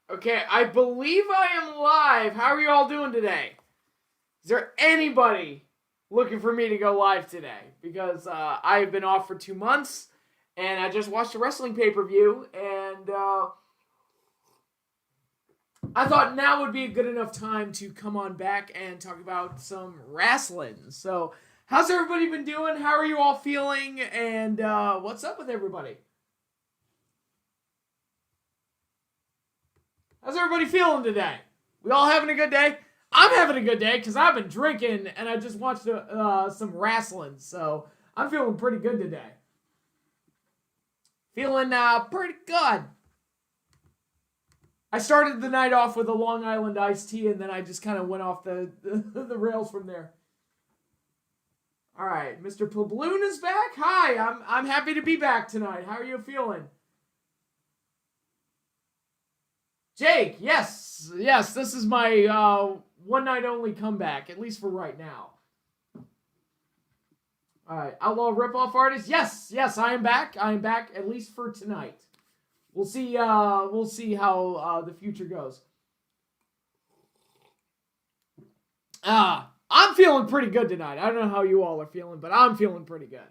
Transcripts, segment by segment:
Okay, I believe I am live. How are you all doing today? Is there anybody looking for me to go live today? Because I've been off for 2 months, and I just watched a wrestling pay-per-view, and I thought now would be a good enough time to come on back and talk about some wrestling. So, how's everybody been doing? How are you all feeling? And what's up with everybody? How's everybody feeling today? We all having a good day? I'm having a good day because I've been drinking and I just watched some wrestling, so I'm feeling pretty good today. Feeling pretty good. I started the night off with a Long Island iced tea, and then I just kind of went off the rails from there. All right, Mr. Pabloon is back. Hi, I'm happy to be back tonight. How are you feeling? Jake, yes, this is my one night only comeback, at least for right now. All right, Outlaw Ripoff Artist, yes, I am back. I am back at least for tonight. We'll see how the future goes. I'm feeling pretty good tonight. I don't know how you all are feeling, but I'm feeling pretty good.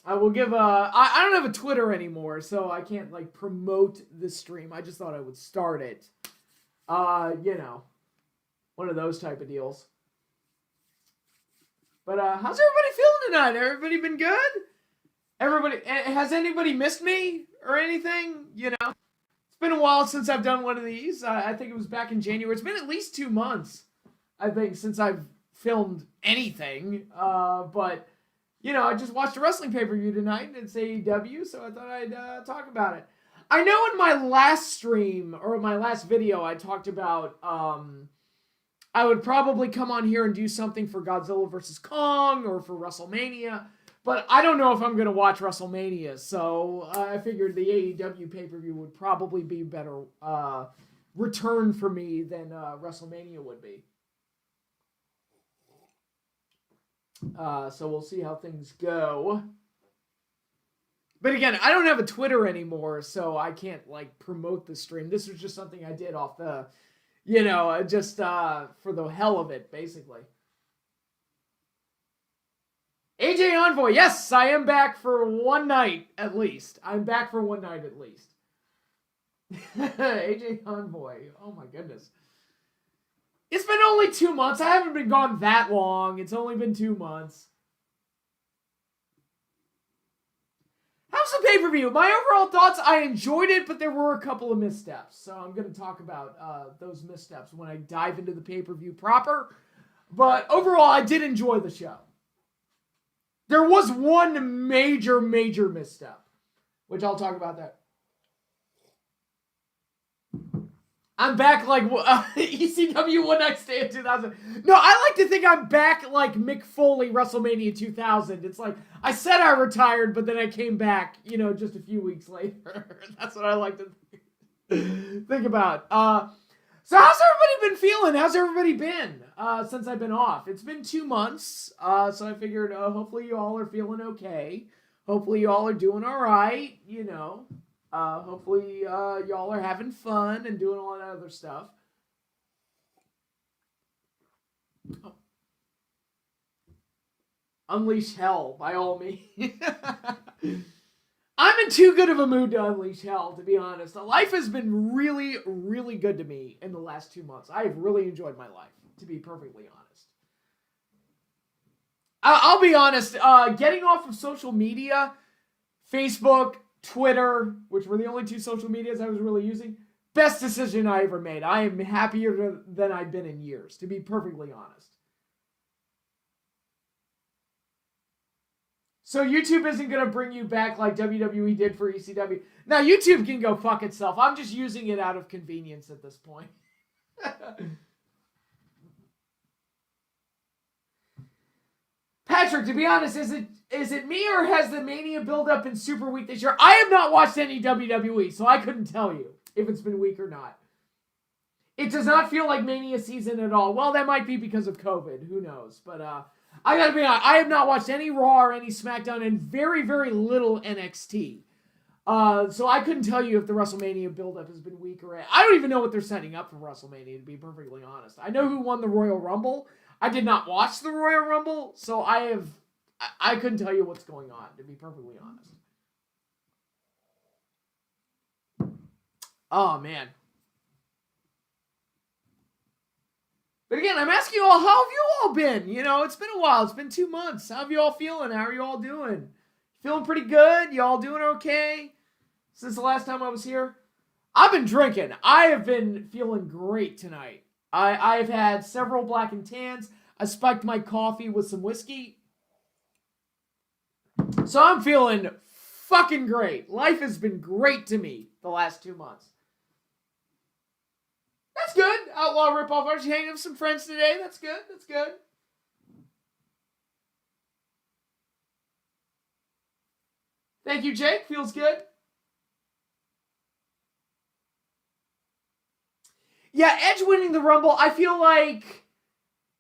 I will give I don't have a Twitter anymore, so I can't like promote the stream. I just thought I would start it. One of those type of deals. But how's everybody feeling tonight? Everybody been good? Everybody, has anybody missed me or anything? You know, it's been a while since I've done one of these. I think it was back in January. It's been at least 2 months, I think, since I've filmed anything. But I just watched a wrestling pay-per-view tonight. It's AEW, so I thought I'd talk about it. I know in my last stream, or my last video, I talked about I would probably come on here and do something for Godzilla vs. Kong or for Wrestlemania, but I don't know if I'm going to watch Wrestlemania, so I figured the AEW pay-per-view would probably be a better return for me than Wrestlemania would be. So we'll see how things go. But again, I don't have a Twitter anymore, so I can't promote the stream. This was just something I did off the, just for the hell of it, basically. AJ Envoy, yes, I am back for one night at least. I'm back for one night at least. AJ Envoy, oh my goodness. It's been only 2 months. I haven't been gone that long. It's only been 2 months. How's the pay-per-view? My overall thoughts, I enjoyed it, but there were a couple of missteps. So I'm going to talk about those missteps when I dive into the pay-per-view proper. But overall, I did enjoy the show. There was one major misstep, which I'll talk about that. I'm back ECW One Night Stand 2000. No, I like to think I'm back like Mick Foley WrestleMania 2000. It's like, I said I retired, but then I came back, just a few weeks later. That's what I like to think about. So how's everybody been feeling? How's everybody been since I've been off? It's been 2 months, so I figured hopefully you all are feeling okay. Hopefully you all are doing all right, Hopefully y'all are having fun and doing all that other stuff. Oh. Unleash hell, by all means. I'm in too good of a mood to unleash hell, to be honest. Life has been really, really good to me in the last 2 months. I have really enjoyed my life, to be perfectly honest. I'll be honest, getting off of social media, Facebook, Twitter, which were the only 2 social medias I was really using, best decision I ever made. I am happier than I've been in years, to be perfectly honest. So YouTube isn't going to bring you back like WWE did for ECW. Now, YouTube can go fuck itself. I'm just using it out of convenience at this point. Patrick, to be honest, is it me or has the Mania build-up been super weak this year? I have not watched any WWE, so I couldn't tell you if it's been weak or not. It does not feel like Mania season at all. Well, that might be because of COVID. Who knows? But I gotta be honest, I have not watched any Raw or any SmackDown and very, very little NXT. So I couldn't tell you if the WrestleMania build-up has been weak or... I don't even know what they're setting up for WrestleMania, to be perfectly honest. I know who won the Royal Rumble. I did not watch the Royal Rumble, so I couldn't tell you what's going on, to be perfectly honest. Oh, man. But again, I'm asking you all, how have you all been? You know, it's been a while. It's been 2 months. How have you all feeling? How are you all doing? Feeling pretty good? You all doing okay? Since the last time I was here? I've been drinking. I have been feeling great tonight. I've had several black and tans. I spiked my coffee with some whiskey. So I'm feeling fucking great. Life has been great to me the last 2 months. That's good. Outlaw ripoff artist. You hanging with some friends today. That's good. That's good. Thank you, Jake. Feels good. Yeah, Edge winning the Rumble, I feel like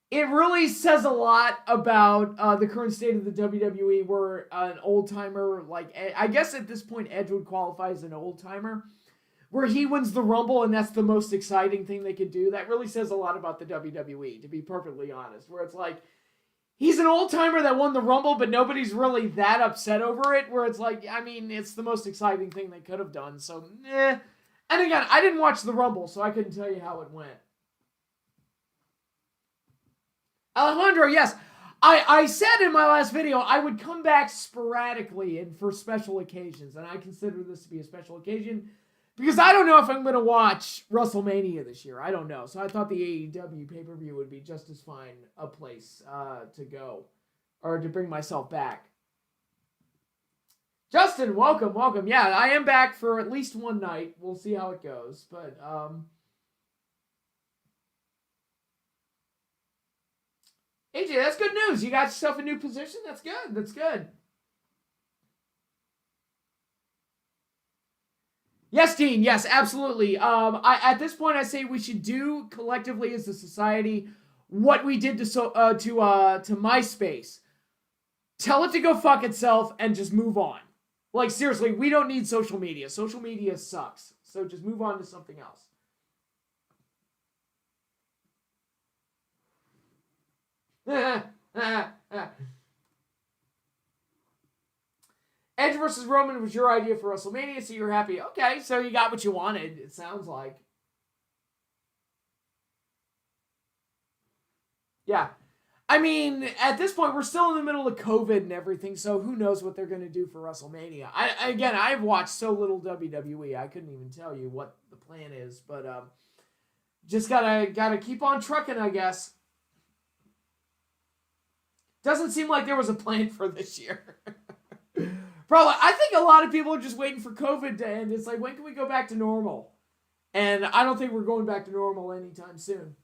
it really says a lot about the current state of the WWE, where an old-timer, like, I guess at this point Edge would qualify as an old-timer, where he wins the Rumble and that's the most exciting thing they could do. That really says a lot about the WWE, to be perfectly honest, where it's like, he's an old-timer that won the Rumble, but nobody's really that upset over it, where it's like, I mean, it's the most exciting thing they could have done, so, eh. And again, I didn't watch the Rumble, so I couldn't tell you how it went. Alejandro, yes. I said in my last video I would come back sporadically and for special occasions, and I consider this to be a special occasion because I don't know if I'm going to watch WrestleMania this year. I don't know. So I thought the AEW pay-per-view would be just as fine a place to go or to bring myself back. Justin, welcome, welcome. Yeah, I am back for at least one night. We'll see how it goes, but AJ, that's good news. You got yourself a new position. That's good. That's good. Yes, Dean. Yes, absolutely. At this point, I say we should do collectively as a society what we did to MySpace. Tell it to go fuck itself and just move on. Like, seriously, we don't need social media. Social media sucks. So just move on to something else. Edge versus Roman was your idea for WrestleMania, so you're happy. Okay, so you got what you wanted, it sounds like. Yeah. I mean, at this point, we're still in the middle of COVID and everything, so who knows what they're going to do for WrestleMania. I've watched so little WWE, I couldn't even tell you what the plan is, but just gotta keep on trucking, I guess. Doesn't seem like there was a plan for this year. Probably, I think a lot of people are just waiting for COVID to end. It's like, when can we go back to normal? And I don't think we're going back to normal anytime soon.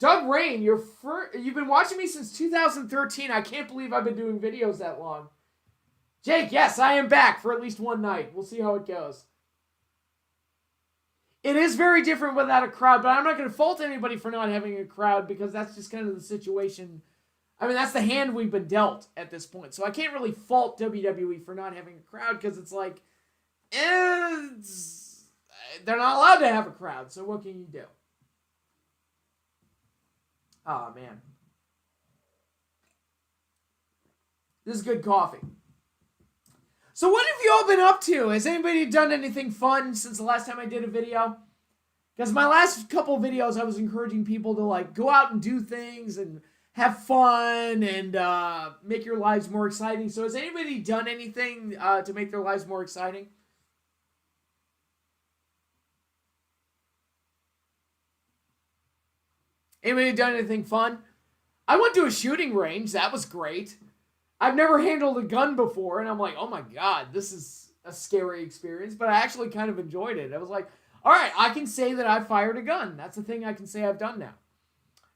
Doug Rain, you've been watching me since 2013. I can't believe I've been doing videos that long. Jake, yes, I am back for at least one night. We'll see how it goes. It is very different without a crowd, but I'm not going to fault anybody for not having a crowd because that's just kind of the situation. I mean, that's the hand we've been dealt at this point. So I can't really fault WWE for not having a crowd because it's like, they're not allowed to have a crowd. So what can you do? Oh, man. This is good coffee. So what have you all been up to? Has anybody done anything fun since the last time I did a video? Because my last couple of videos, I was encouraging people to like go out and do things and have fun and make your lives more exciting. So has anybody done anything to make their lives more exciting? Anybody done anything fun? I went to a shooting range. That was great. I've never handled a gun before, and I'm like, oh my god, this is a scary experience, but I actually kind of enjoyed it. I was like, all right, I can say that I fired a gun. That's a thing I can say I've done now.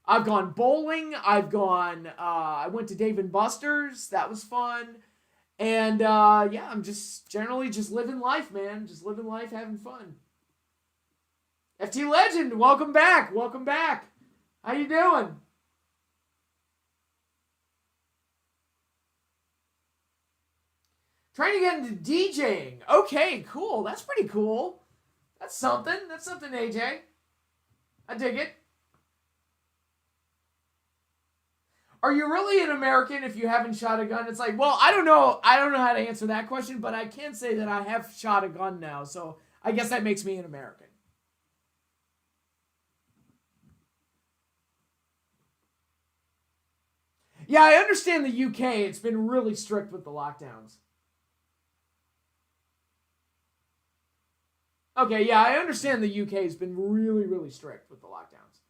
I've gone bowling. I went to Dave & Buster's. That was fun. And, yeah, I'm just generally just living life, man. Just living life, having fun. FT Legend, welcome back. Welcome back. How you doing? Trying to get into DJing. Okay, cool. That's pretty cool. That's something. That's something, AJ. I dig it. Are you really an American if you haven't shot a gun? It's like, well, I don't know. I don't know how to answer that question, but I can say that I have shot a gun now, so I guess that makes me an American. Yeah, I understand the UK. It's been really strict with the lockdowns. Okay, yeah, I understand the UK has been really, really strict with the lockdowns.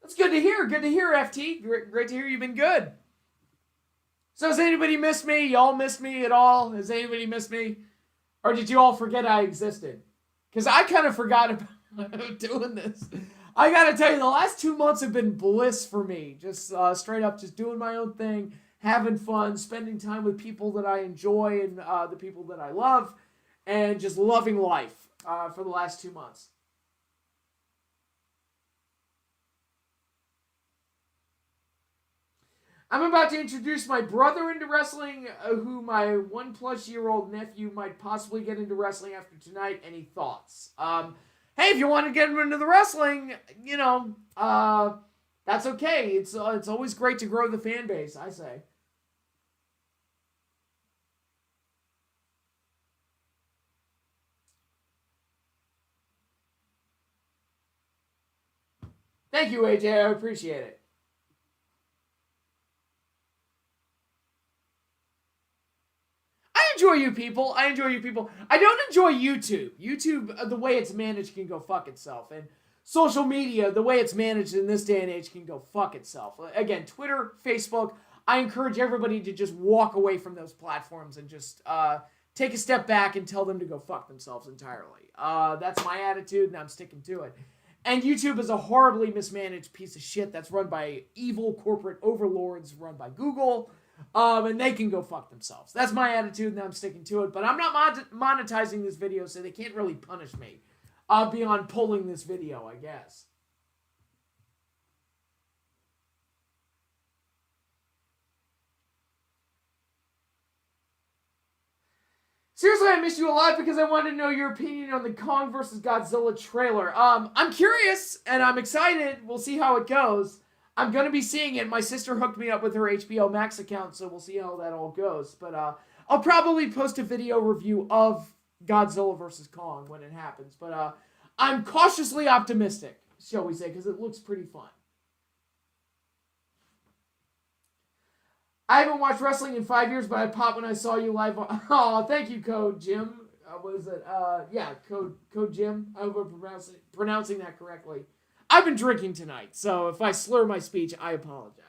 That's good to hear. Good to hear, FT. Great to hear you've been good. So has anybody missed me? Y'all missed me at all? Has anybody missed me? Or did you all forget I existed? Because I kind of forgot about doing this. I gotta tell you, the last 2 months have been bliss for me. Just straight up, just doing my own thing, having fun, spending time with people that I enjoy and the people that I love, and just loving life for the last 2 months. I'm about to introduce my brother into wrestling, who my 1+year-old nephew might possibly get into wrestling after tonight. Any thoughts? Hey, if you want to get him into the wrestling, that's okay. It's always great to grow the fan base, I say. Thank you, AJ. I appreciate it. I enjoy you people. I enjoy you people. I don't enjoy YouTube. YouTube, the way it's managed, can go fuck itself. And social media, the way it's managed in this day and age, can go fuck itself. Again, Twitter, Facebook, I encourage everybody to just walk away from those platforms and just take a step back and tell them to go fuck themselves entirely. That's my attitude, and I'm sticking to it. And YouTube is a horribly mismanaged piece of shit that's run by evil corporate overlords run by Google. And they can go fuck themselves. That's my attitude, and I'm sticking to it. But I'm not monetizing this video, so they can't really punish me beyond pulling this video, I guess. Seriously, I missed you a lot because I wanted to know your opinion on the Kong vs. Godzilla trailer. I'm curious, and I'm excited. We'll see how it goes. I'm going to be seeing it. My sister hooked me up with her HBO Max account, so we'll see how that all goes. But I'll probably post a video review of Godzilla vs. Kong when it happens. But I'm cautiously optimistic, shall we say, because it looks pretty fun. I haven't watched wrestling in 5 years, but I popped when I saw you live. Oh, thank you, Code Jim. Was it? Yeah, Code Jim. I hope I'm pronouncing that correctly. I've been drinking tonight, so if I slur my speech, I apologize.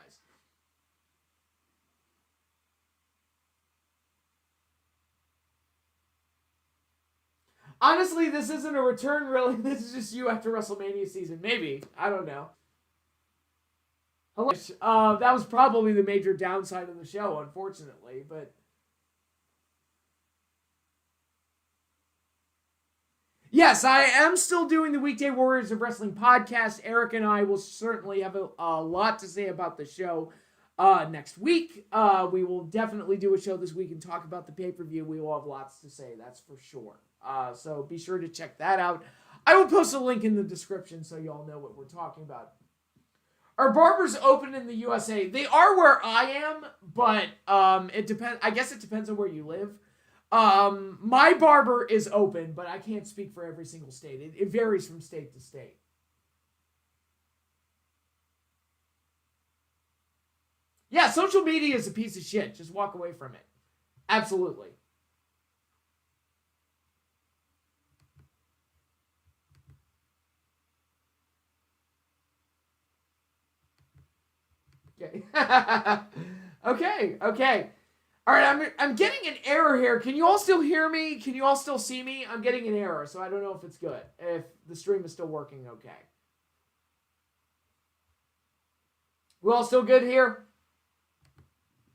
Honestly, this isn't a return, really. This is just you after Wrestlemania season. Maybe. I don't know. Hello. That was probably the major downside of the show, unfortunately, but... Yes, I am still doing the Weekday Warriors of Wrestling podcast. Eric and I will certainly have a lot to say about the show next week. We will definitely do a show this week and talk about the pay-per-view. We will have lots to say, that's for sure. So be sure to check that out. I will post a link in the description so y'all know what we're talking about. Are barbers open in the USA? They are where I am, but it depends. I guess it depends on where you live. My barber is open, but I can't speak for every single state. It varies from state to state. Yeah, social media is a piece of shit. Just walk away from it. Absolutely. Okay. Okay. All right, I'm getting an error here. Can you all still hear me? Can you all still see me? I'm getting an error, so I don't know if it's good. If the stream is still working okay. We all still good here?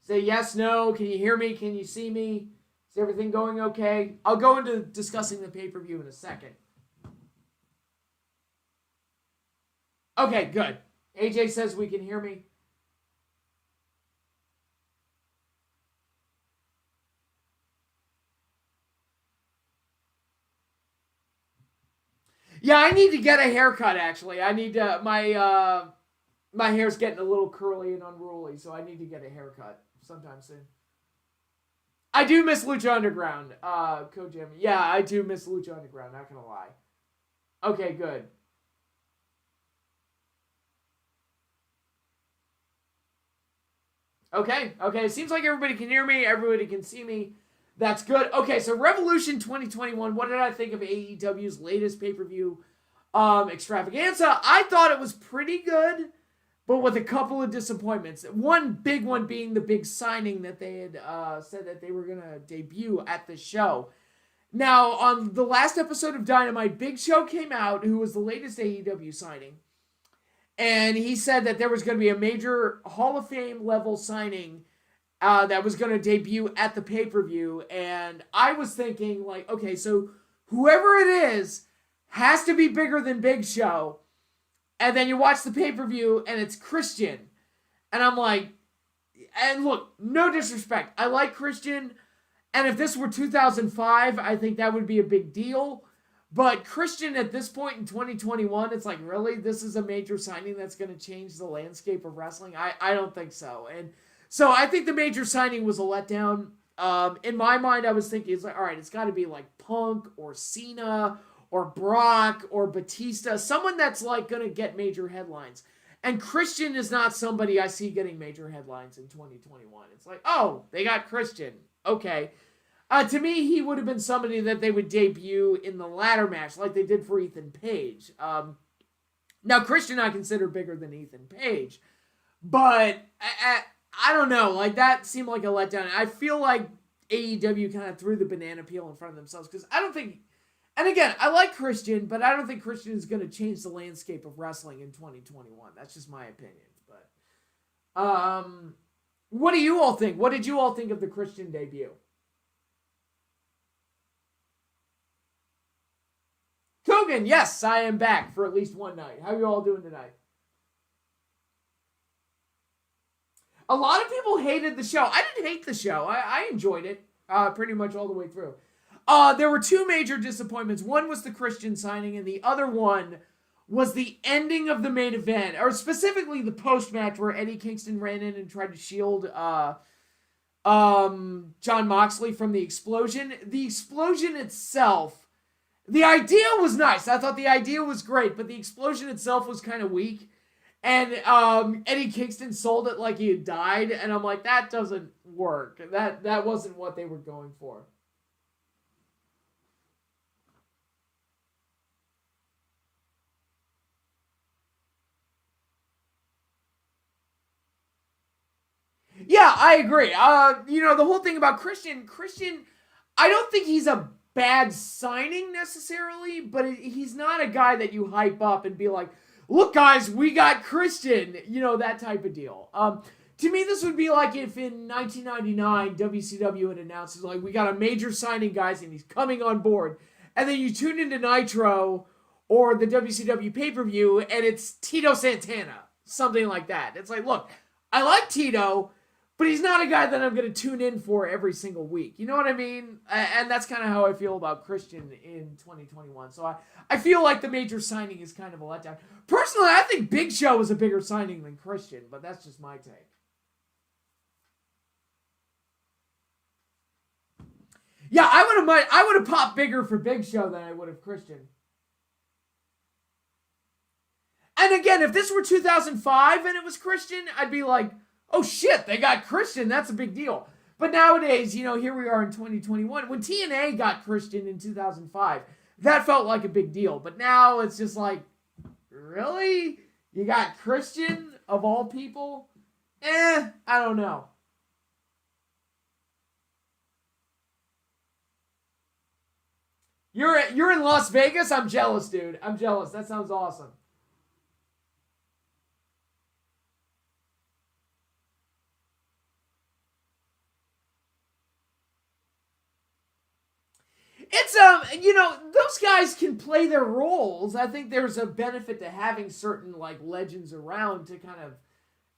Say yes, no. Can you hear me? Can you see me? Is everything going okay? I'll go into discussing the pay-per-view in a second. Okay, good. AJ says we can hear me. Yeah, I need to get a haircut, actually. I need to, my hair's getting a little curly and unruly, so I need to get a haircut sometime soon. I do miss Lucha Underground, Kojima. Yeah, I do miss Lucha Underground, not gonna lie. Okay, good. Okay, it seems like everybody can hear me, everybody can see me. That's good. Okay, so Revolution 2021, what did I think of AEW's latest pay-per-view extravaganza? I thought it was pretty good, but with a couple of disappointments. One big one being the big signing that they had said that they were going to debut at the show. Now, on the last episode of Dynamite, Big Show came out, who was the latest AEW signing, and he said that there was going to be a major Hall of Fame level signing that was going to debut at the pay-per-view, and I was thinking, like, okay, so whoever it is has to be bigger than Big Show, and then you watch the pay-per-view, and it's Christian, and I'm like, and look, no disrespect, I like Christian, and if this were 2005, I think that would be a big deal, but Christian at this point in 2021, it's like, really? This is a major signing that's going to change the landscape of wrestling? I don't think so, and so I think the major signing was a letdown. In my mind, I was thinking, it's like, all right, it's got to be like Punk or Cena or Brock or Batista, someone that's like going to get major headlines. And Christian is not somebody I see getting major headlines in 2021. It's like, oh, they got Christian. Okay. To me, he would have been somebody that they would debut in the ladder match like they did for Ethan Page. Now, Christian I consider bigger than Ethan Page. But I don't know, like that seemed like a letdown. I feel like AEW kind of threw the banana peel in front of themselves because I don't think, and again, I like Christian, but I don't think Christian is going to change the landscape of wrestling in 2021. That's just my opinion. But what do you all think? What did you all think of the Christian debut? Kogan, yes, I am back for at least one night. How are you all doing tonight? A lot of people hated the show. I didn't hate the show. I enjoyed it pretty much all the way through. There were two major disappointments. One was the Christian signing, and the other one was the ending of the main event, or specifically the post-match where Eddie Kingston ran in and tried to shield John Moxley from the explosion. The explosion itself, the idea was nice. I thought the idea was great, but the explosion itself was kind of weak. And Eddie Kingston sold it like he had died, and I'm like, that doesn't work. That wasn't what they were going for. Yeah, I agree. The whole thing about Christian, I don't think he's a bad signing necessarily, but he's not a guy that you hype up and be like, look, guys, we got Christian, that type of deal. To me, this would be like if in 1999, WCW had announced, like, we got a major signing, guys, and he's coming on board. And then you tune into Nitro or the WCW pay-per-view, and it's Tito Santana, something like that. It's like, look, I like Tito, but he's not a guy that I'm going to tune in for every single week. You know what I mean? And that's kind of how I feel about Christian in 2021. So I feel like the major signing is kind of a letdown. Personally, I think Big Show was a bigger signing than Christian, but that's just my take. Yeah, I would have popped bigger for Big Show than I would have Christian. And again, if this were 2005 and it was Christian, I'd be like, oh shit, they got Christian, that's a big deal. But nowadays, here we are in 2021. When TNA got Christian in 2005, that felt like a big deal. But now it's just like, really? You got Christian, of all people? I don't know. You're in Las Vegas? I'm jealous, dude. I'm jealous. That sounds awesome. It's those guys can play their roles. I think there's a benefit to having certain like legends around to kind of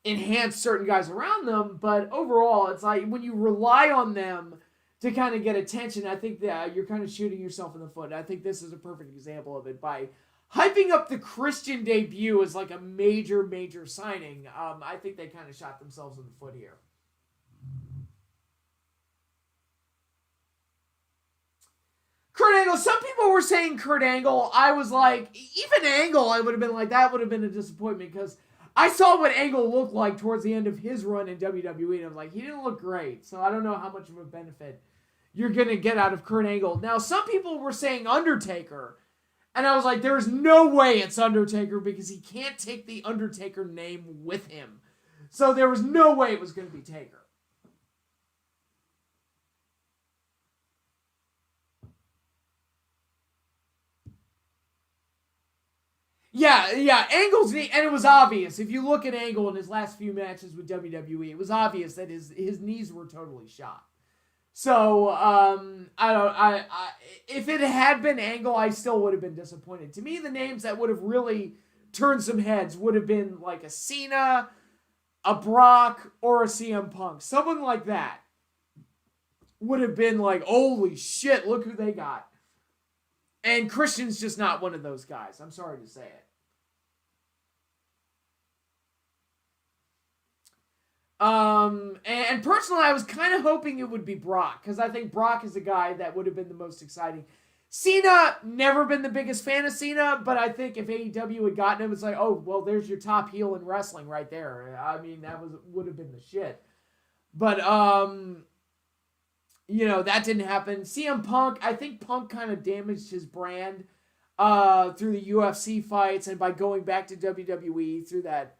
enhance certain guys around them, but overall it's like when you rely on them to kind of get attention, I think that you're kind of shooting yourself in the foot. I think this is a perfect example of it by hyping up the Christian debut as like a major signing. I think they kind of shot themselves in the foot here. Kurt Angle, some people were saying Kurt Angle. I was like, even Angle, I would have been like, that would have been a disappointment because I saw what Angle looked like towards the end of his run in WWE, and I was like, he didn't look great. So I don't know how much of a benefit you're going to get out of Kurt Angle. Now, some people were saying Undertaker, and I was like, there's no way it's Undertaker because he can't take the Undertaker name with him. So there was no way it was going to be Taker. Yeah, Angle's knee, and it was obvious. If you look at Angle in his last few matches with WWE, it was obvious that his knees were totally shot. So, if it had been Angle, I still would have been disappointed. To me, the names that would have really turned some heads would have been like a Cena, a Brock, or a CM Punk. Someone like that would have been like, holy shit, look who they got. And Christian's just not one of those guys. I'm sorry to say it. And personally, I was kind of hoping it would be Brock, because I think Brock is the guy that would have been the most exciting. Cena, never been the biggest fan of Cena, but I think if AEW had gotten him, it's like, oh, well, there's your top heel in wrestling right there. I mean, that would have been the shit. But, that didn't happen. CM Punk, I think Punk kind of damaged his brand through the UFC fights and by going back to WWE through that,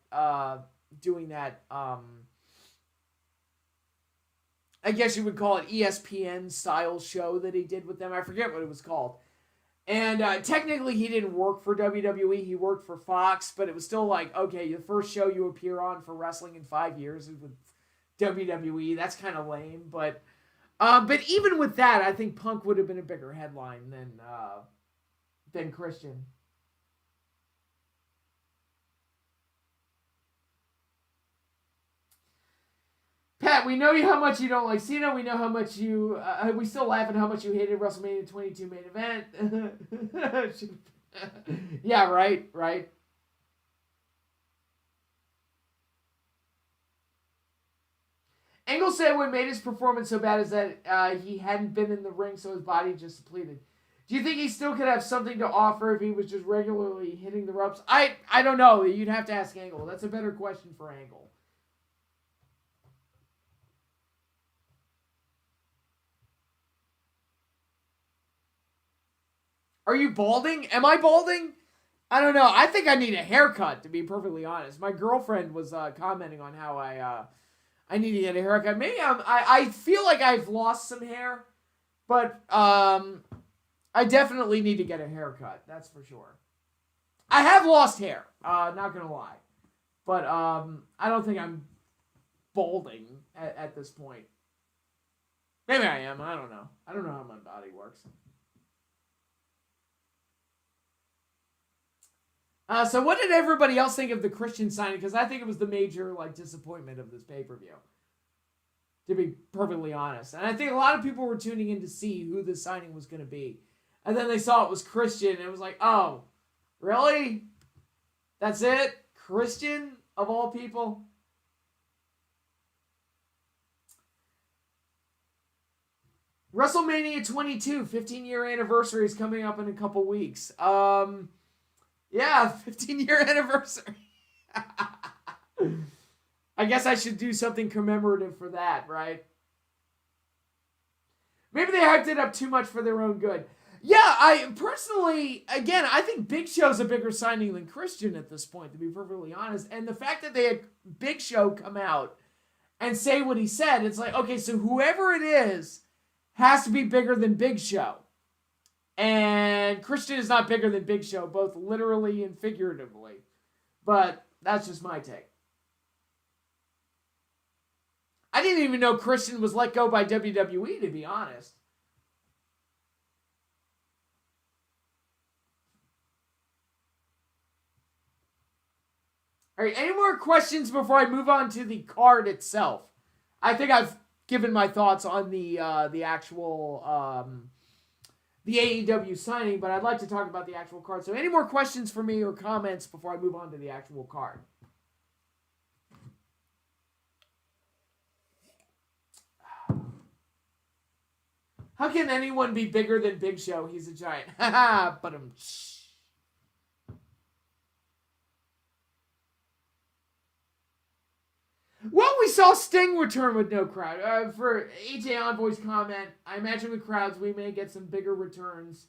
doing that, I guess you would call it ESPN style show that he did with them. I forget what it was called. And technically he didn't work for WWE. He worked for Fox, but it was still like, okay, the first show you appear on for wrestling in 5 years is with WWE. That's kind of lame, but even with that, I think Punk would have been a bigger headline than Christian. Pat, we know how much you don't like Cena. We know how much you. We still laugh at how much you hated WrestleMania 22 main event. Yeah, right. Angle said what made his performance so bad is that he hadn't been in the ring, so his body just depleted. Do you think he still could have something to offer if he was just regularly hitting the ropes? I don't know. You'd have to ask Angle. That's a better question for Angle. Are you balding? Am I balding? I don't know. I think I need a haircut, to be perfectly honest. My girlfriend was commenting on how I need to get a haircut. Maybe I feel like I've lost some hair, but I definitely need to get a haircut. That's for sure. I have lost hair. Not gonna lie, but I don't think I'm balding at this point. Maybe I am. I don't know. I don't know how my body works. So what did everybody else think of the Christian signing? Because I think it was the major disappointment of this pay-per-view, to be perfectly honest. And I think a lot of people were tuning in to see who the signing was going to be. And then they saw it was Christian, and it was like, oh, really? That's it? Christian, of all people? WrestleMania 22, 15-year anniversary is coming up in a couple weeks. Yeah, 15-year anniversary. I guess I should do something commemorative for that, right? Maybe they hyped it up too much for their own good. Yeah, I personally, again, I think Big Show's a bigger signing than Christian at this point, to be perfectly honest. And the fact that they had Big Show come out and say what he said, it's like, okay, so whoever it is has to be bigger than Big Show. And Christian is not bigger than Big Show, both literally and figuratively. But that's just my take. I didn't even know Christian was let go by WWE, to be honest. All right, any more questions before I move on to the card itself? I think I've given my thoughts on the actual the AEW signing, but I'd like to talk about the actual card. So any more questions for me or comments before I move on to the actual card? How can anyone be bigger than Big Show? He's a giant. Haha, but well, we saw Sting return with no crowd. For AJ Envoy's comment, I imagine with crowds we may get some bigger returns.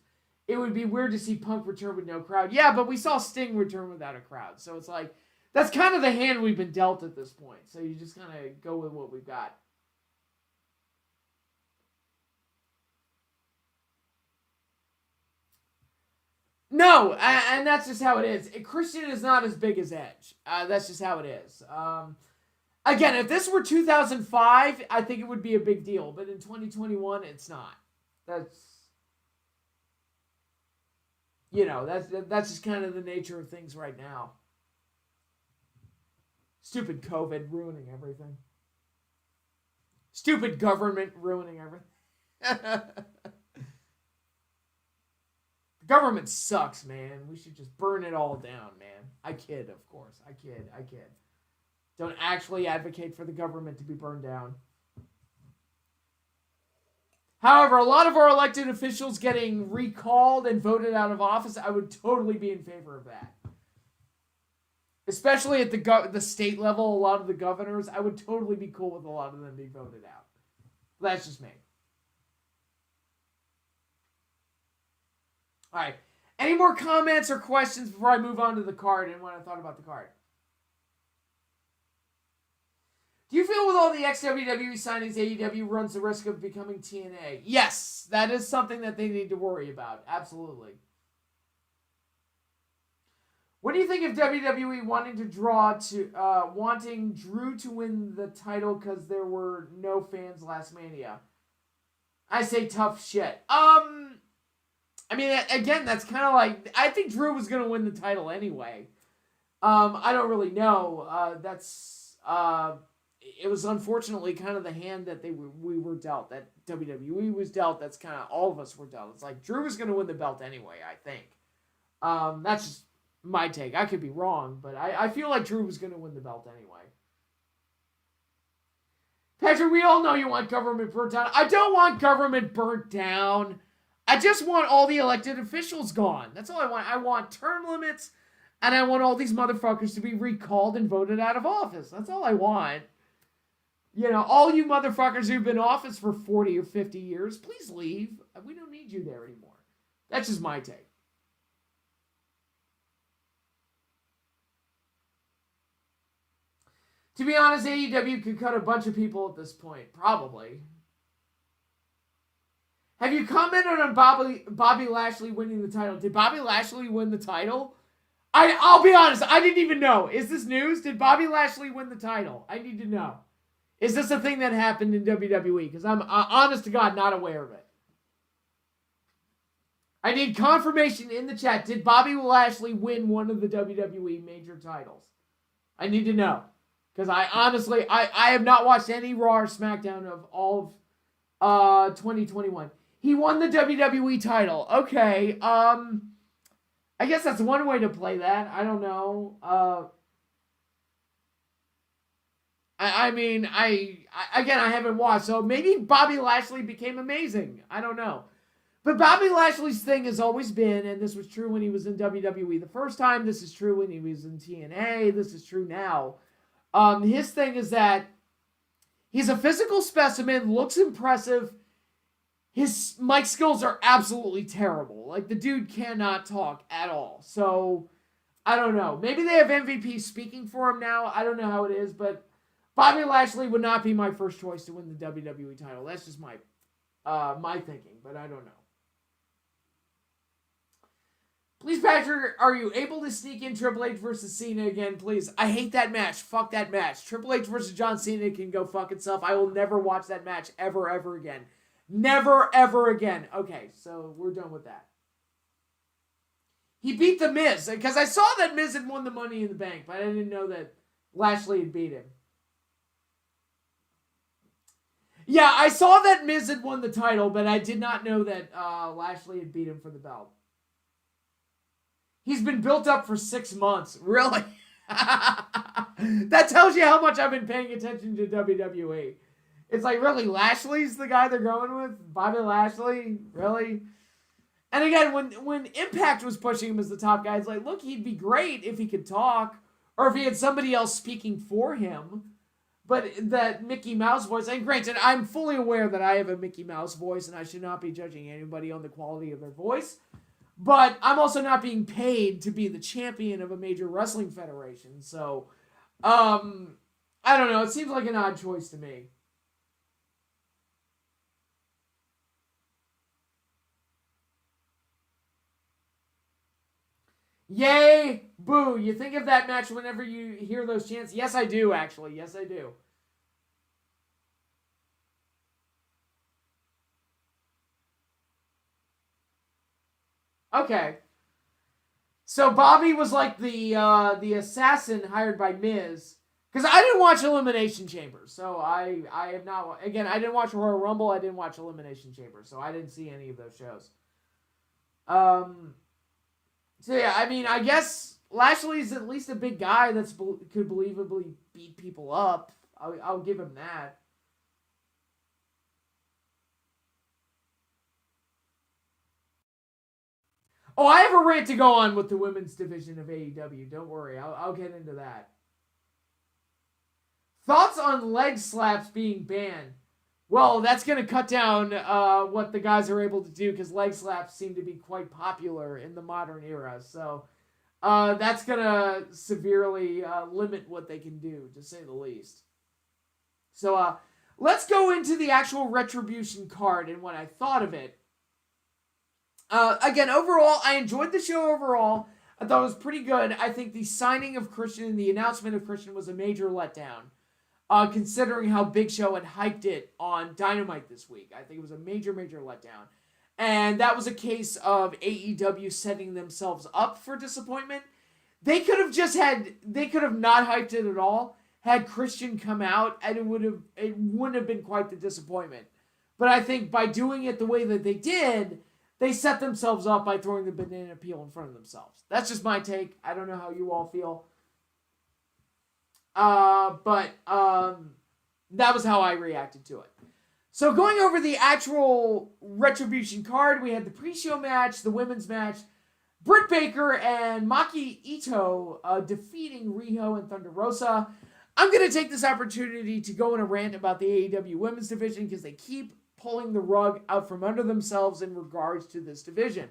It would be weird to see Punk return with no crowd. Yeah, but we saw Sting return without a crowd. So it's like, that's kind of the hand we've been dealt at this point. So you just kind of go with what we've got. No, and that's just how it is. Christian is not as big as Edge. That's just how it is. Again, if this were 2005, I think it would be a big deal. But in 2021, it's not. That's just kind of the nature of things right now. Stupid COVID ruining everything. Stupid government ruining everything. The government sucks, man. We should just burn it all down, man. I kid, of course. I kid. Don't actually advocate for the government to be burned down. However, a lot of our elected officials getting recalled and voted out of office, I would totally be in favor of that. Especially at the state level, a lot of the governors, I would totally be cool with a lot of them being voted out. That's just me. All right. Any more comments or questions before I move on to the card and what I thought about the card? Do you feel with all the ex-WWE signings, AEW runs the risk of becoming TNA? Yes, that is something that they need to worry about. Absolutely. What do you think of WWE wanting Drew to win the title because there were no fans last Mania? I say tough shit. I mean, again, that's kind of like, I think Drew was going to win the title anyway. I don't really know. It was unfortunately kind of the hand that we were dealt, that WWE was dealt. That's kind of all of us were dealt. It's like Drew was going to win the belt anyway, I think. That's just my take. I could be wrong, but I feel like Drew was going to win the belt anyway. Patrick, we all know you want government burnt down. I don't want government burnt down. I just want all the elected officials gone. That's all I want. I want term limits, and I want all these motherfuckers to be recalled and voted out of office. That's all I want. All you motherfuckers who've been in office for 40 or 50 years, please leave. We don't need you there anymore. That's just my take. To be honest, AEW could cut a bunch of people at this point. Probably. Have you commented on Bobby Lashley winning the title? Did Bobby Lashley win the title? I'll be honest, I didn't even know. Is this news? Did Bobby Lashley win the title? I need to know. Is this a thing that happened in WWE? Because I'm, honest to God, not aware of it. I need confirmation in the chat. Did Bobby Lashley win one of the WWE major titles? I need to know. Because I honestly, I have not watched any Raw or SmackDown of all of 2021. He won the WWE title. Okay. I guess that's one way to play that. I don't know. I haven't watched, so maybe Bobby Lashley became amazing. I don't know. But Bobby Lashley's thing has always been, and this was true when he was in WWE the first time, this is true when he was in TNA, this is true now. His thing is that he's a physical specimen, looks impressive. His mic skills are absolutely terrible. Like, the dude cannot talk at all. So, I don't know. Maybe they have MVP speaking for him now. I don't know how it is, but Bobby Lashley would not be my first choice to win the WWE title. That's just my thinking, but I don't know. Please, Patrick, are you able to sneak in Triple H versus Cena again, please? I hate that match. Fuck that match. Triple H versus John Cena can go fuck itself. I will never watch that match ever, ever again. Never, ever again. Okay, so we're done with that. He beat The Miz, because I saw that Miz had won the Money in the Bank, but I didn't know that Lashley had beat him. Yeah, I saw that Miz had won the title, but I did not know that Lashley had beat him for the belt. He's been built up for 6 months. Really? That tells you how much I've been paying attention to WWE. It's like, really, Lashley's the guy they're going with? Bobby Lashley? Really? And again, when Impact was pushing him as the top guy, it's like, look, he'd be great if he could talk, or if he had somebody else speaking for him. But that Mickey Mouse voice, and granted, I'm fully aware that I have a Mickey Mouse voice, and I should not be judging anybody on the quality of their voice. But I'm also not being paid to be the champion of a major wrestling federation. So, I don't know. It seems like an odd choice to me. Yay! Boo! You think of that match whenever you hear those chants? Yes, I do, actually. Yes, I do. Okay. So Bobby was like the assassin hired by Miz. Because I didn't watch Elimination Chamber. So I have not... Again, I didn't watch Royal Rumble. I didn't watch Elimination Chamber. So I didn't see any of those shows. So yeah, I mean, I guess Lashley's at least a big guy that's could believably beat people up. I'll give him that. Oh, I have a rant to go on with the women's division of AEW. Don't worry, I'll get into that. Thoughts on leg slaps being banned? Well, that's going to cut down what the guys are able to do, because leg slaps seem to be quite popular in the modern era. So that's going to severely limit what they can do, to say the least. So let's go into the actual Retribution card and what I thought of it. Again, overall, I enjoyed the show overall. I thought it was pretty good. I think the signing of Christian and the announcement of Christian was a major letdown. Considering how Big Show had hyped it on Dynamite this week. I think it was a major, major letdown. And that was a case of AEW setting themselves up for disappointment. They could have not hyped it at all, had Christian come out, and it wouldn't have been quite the disappointment. But I think by doing it the way that they did, they set themselves up by throwing the banana peel in front of themselves. That's just my take. I don't know how you all feel. But that was how I reacted to it. So going over the actual Retribution card, we had the pre-show match, the women's match, Britt Baker and Maki Ito defeating Riho and Thunder Rosa. I'm going to take this opportunity to go on a rant about the AEW women's division, because they keep pulling the rug out from under themselves in regards to this division.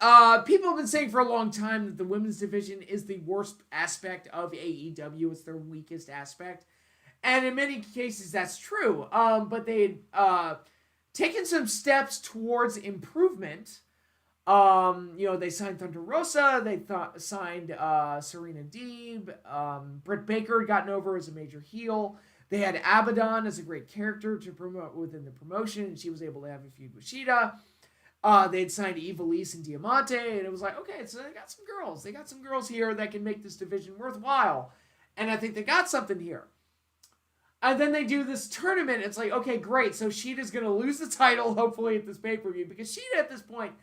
People have been saying for a long time that the women's division is the worst aspect of AEW. It's their weakest aspect. And in many cases, that's true. But they had taken some steps towards improvement. They signed Thunder Rosa. They signed Serena Deeb. Britt Baker had gotten over as a major heel. They had Abaddon as a great character to promote within the promotion, and she was able to have a feud with Shida. They had signed Ivelisse and Diamante, and it was like, okay, so they got some girls. They got some girls here that can make this division worthwhile. And I think they got something here. And then they do this tournament. It's like, okay, great. So Shida's going to lose the title, hopefully, at this pay-per-view. Because Shida, at this point,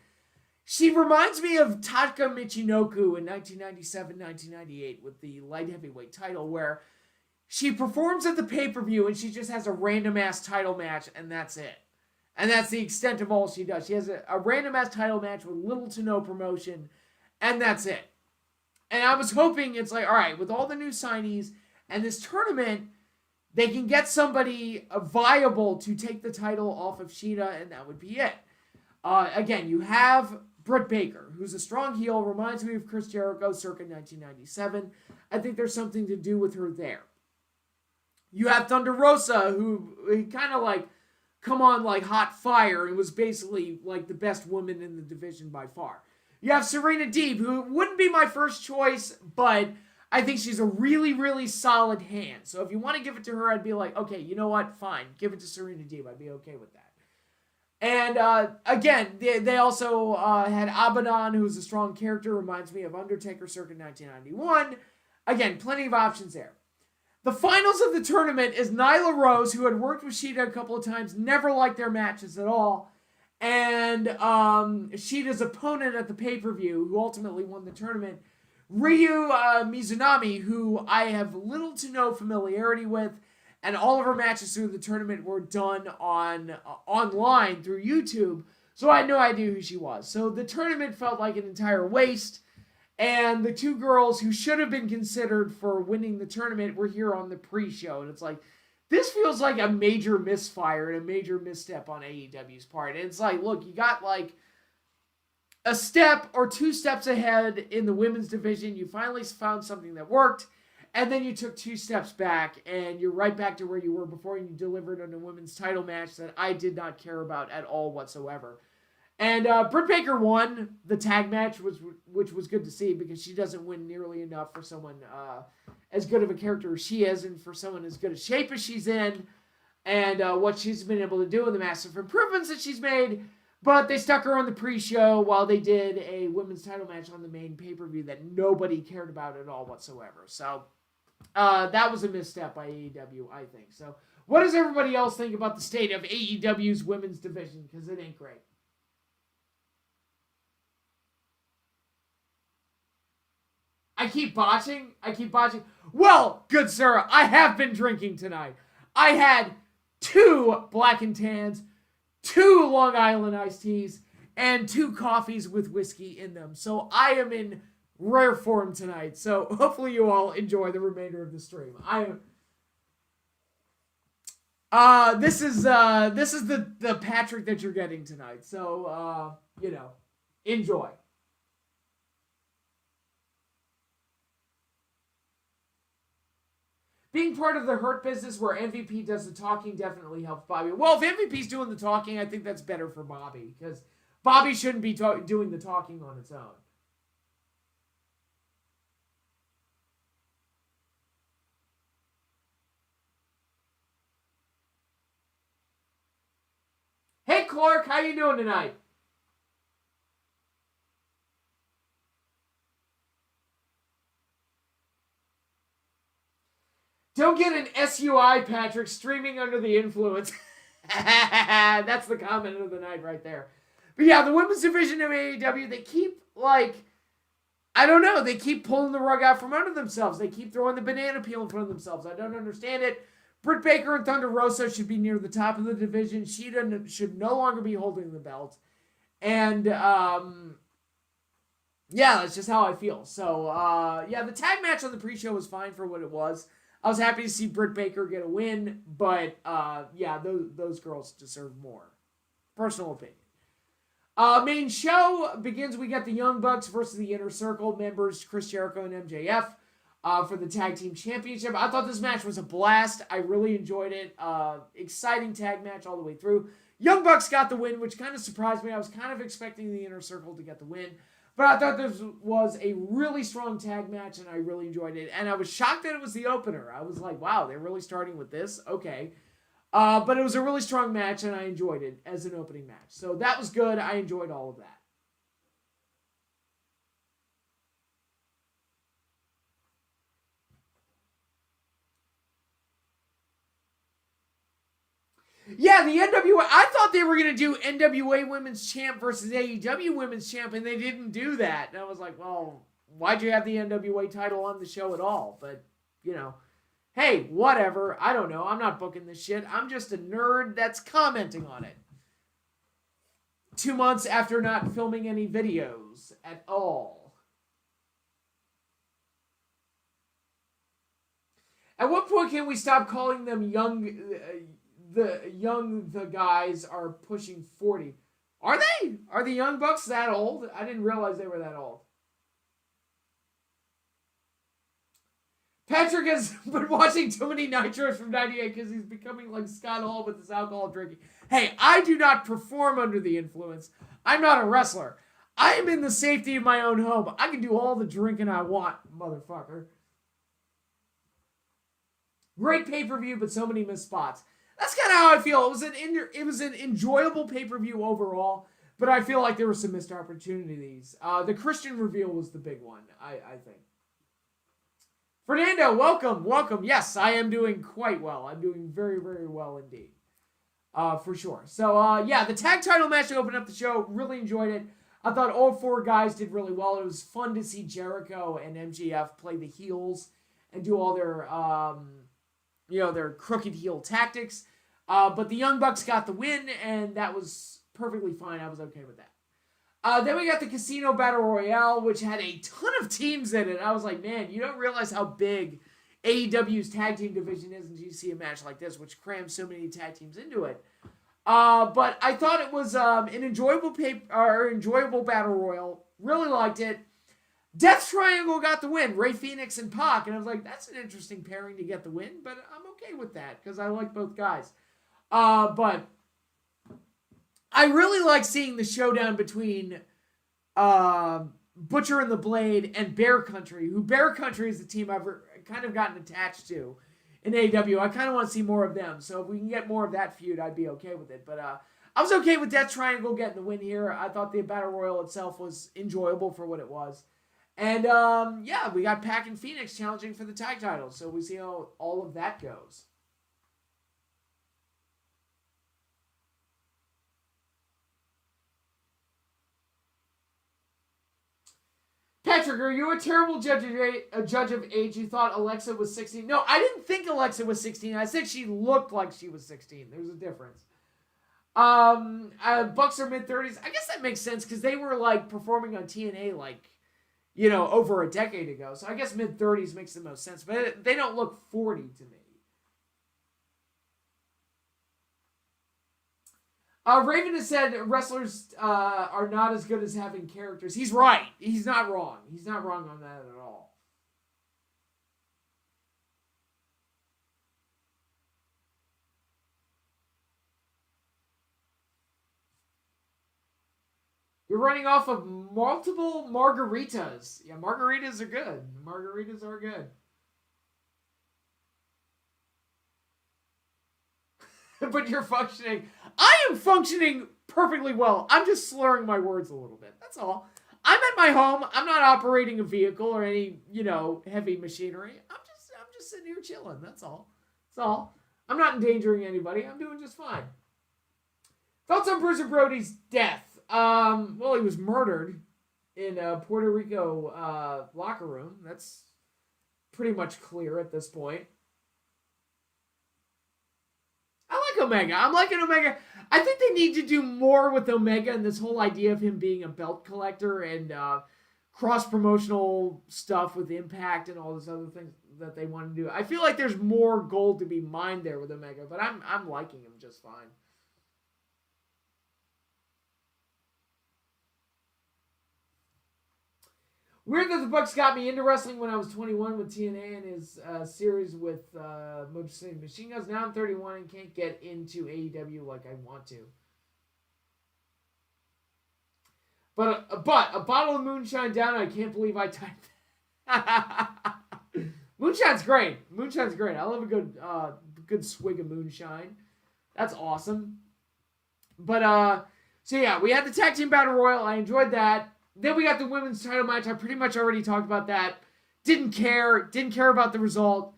she reminds me of Taka Michinoku in 1997-1998 with the light heavyweight title, where she performs at the pay-per-view and she just has a random-ass title match, and that's it. And that's the extent of all she does. She has a random-ass title match with little to no promotion, and that's it. And I was hoping it's like, all right, with all the new signees and this tournament, they can get somebody viable to take the title off of Shida, and that would be it. Again, you have Britt Baker, who's a strong heel, reminds me of Chris Jericho circa 1997. I think there's something to do with her there. You have Thunder Rosa, who kind of like come on like hot fire and was basically like the best woman in the division by far. You have Serena Deeb, who wouldn't be my first choice, but I think she's a really, really solid hand. So if you want to give it to her, I'd be like, okay, you know what? Fine. Give it to Serena Deeb. I'd be okay with that. And again, they also had Abaddon, who's a strong character, reminds me of Undertaker circa 1991. Again, plenty of options there. The finals of the tournament is Nyla Rose, who had worked with Shida a couple of times, never liked their matches at all, and Shida's opponent at the pay-per-view, who ultimately won the tournament, Ryu Mizunami, who I have little to no familiarity with, and all of her matches through the tournament were done online through YouTube, so I had no idea who she was. So the tournament felt like an entire waste. And the two girls who should have been considered for winning the tournament were here on the pre-show. And it's like, this feels like a major misfire and a major misstep on AEW's part. And it's like, look, you got like a step or two steps ahead in the women's division. You finally found something that worked. And then you took two steps back. And you're right back to where you were before you delivered on a women's title match that I did not care about at all whatsoever. And Britt Baker won the tag match, which was good to see because she doesn't win nearly enough for someone as good of a character as she is and for someone as good a shape as she's in and what she's been able to do and the massive improvements that she's made. But they stuck her on the pre-show while they did a women's title match on the main pay-per-view that nobody cared about at all whatsoever. So that was a misstep by AEW, I think. So what does everybody else think about the state of AEW's women's division? Because it ain't great. I keep botching. Well, good sir, I have been drinking tonight. I had 2 Black and Tans, 2 Long Island iced teas, and 2 coffees with whiskey in them. So I am in rare form tonight. So hopefully you all enjoy the remainder of the stream. This is the Patrick that you're getting tonight. So enjoy. Being part of the Hurt Business where MVP does the talking definitely helps Bobby. Well, if MVP's doing the talking, I think that's better for Bobby. Because Bobby shouldn't be doing the talking on its own. Hey, Clark, how you doing tonight? Don't get an SUI, Patrick, streaming under the influence. That's the comment of the night right there. But yeah, the women's division of AEW, they keep, they keep pulling the rug out from under themselves. They keep throwing the banana peel in front of themselves. I don't understand it. Britt Baker and Thunder Rosa should be near the top of the division. Shida should no longer be holding the belt. And, that's just how I feel. So, the tag match on the pre-show was fine for what it was. I was happy to see Britt Baker get a win, but those girls deserve more. Personal opinion. Main show begins. We got the Young Bucks versus the Inner Circle members, Chris Jericho and MJF, for the Tag Team Championship. I thought this match was a blast. I really enjoyed it. Exciting tag match all the way through. Young Bucks got the win, which kind of surprised me. I was kind of expecting the Inner Circle to get the win. But I thought this was a really strong tag match, and I really enjoyed it. And I was shocked that it was the opener. I was like, wow, they're really starting with this? Okay. But it was a really strong match, and I enjoyed it as an opening match. So that was good. I enjoyed all of that. Yeah, the NWA, I thought they were going to do NWA Women's Champ versus AEW Women's Champ, and they didn't do that. And I was like, well, why'd you have the NWA title on the show at all? But, hey, whatever. I don't know. I'm not booking this shit. I'm just a nerd that's commenting on it. 2 months after not filming any videos at all. At what point can we stop calling them young... The guys are pushing 40. Are they? Are the Young Bucks that old? I didn't realize they were that old. Patrick has been watching too many Nitros from 98 because he's becoming like Scott Hall with his alcohol drinking. Hey, I do not perform under the influence. I'm not a wrestler. I am in the safety of my own home. I can do all the drinking I want, motherfucker. Great pay-per-view, but so many missed spots. That's kind of how I feel. It was an enjoyable pay-per-view overall, but I feel like there were some missed opportunities. The Christian reveal was the big one, I think. Fernando, welcome. Yes, I am doing quite well. I'm doing very, very well indeed. For sure. So, yeah, the tag title match to open up the show, really enjoyed it. I thought all four guys did really well. It was fun to see Jericho and MJF play the heels and do all their, their crooked heel tactics. But the Young Bucks got the win, and that was perfectly fine. I was okay with that. Then we got the Casino Battle Royale, which had a ton of teams in it. I was like, man, you don't realize how big AEW's tag team division is until you see a match like this, which crams so many tag teams into it. But I thought it was an enjoyable Battle Royal. Really liked it. Death Triangle got the win. Rey Fenix and Pac. And I was like, that's an interesting pairing to get the win, but I'm okay with that because I like both guys. But I really like seeing the showdown between Butcher and the Blade and Bear Country, who Bear Country is the team I've kind of gotten attached to in AEW. I kind of want to see more of them. So if we can get more of that feud, I'd be okay with it. But I was okay with Death Triangle getting the win here. I thought the Battle Royal itself was enjoyable for what it was. And, yeah, we got Pac and Phoenix challenging for the tag titles. So we see how all of that goes. Patrick, are you a terrible judge of age? You thought Alexa was 16? No, I didn't think Alexa was 16. I said she looked like she was 16. There's a difference. Bucks are mid-30s. I guess that makes sense because they were, like, performing on TNA, like, over a decade ago. So I guess mid-30s makes the most sense. But they don't look 40 to me. Raven has said wrestlers are not as good as having characters. He's right. He's not wrong. He's not wrong on that at all. You're running off of multiple margaritas. Yeah, margaritas are good. Margaritas are good. But you're functioning. I am functioning perfectly well. I'm just slurring my words a little bit. That's all. I'm at my home. I'm not operating a vehicle or any, heavy machinery. I'm just sitting here chilling. That's all. That's all. I'm not endangering anybody. I'm doing just fine. Thoughts on Bruiser Brody's death? Well, he was murdered in a Puerto Rico locker room. That's pretty much clear at this point. I like Omega. I'm liking Omega. I think they need to do more with Omega and this whole idea of him being a belt collector and cross-promotional stuff with Impact and all this other things that they want to do. I feel like there's more gold to be mined there with Omega, but I'm liking him just fine. Weird that the Bucks got me into wrestling when I was 21 with TNA and his series with Motor City Machine Guns. Now I'm 31 and can't get into AEW like I want to. But a bottle of moonshine down, I can't believe I typed that. Moonshine's great. Moonshine's great. I love a good swig of moonshine. That's awesome. But, so yeah, we had the Tag Team Battle Royal. I enjoyed that. Then we got the women's title match. I pretty much already talked about that. Didn't care about the result.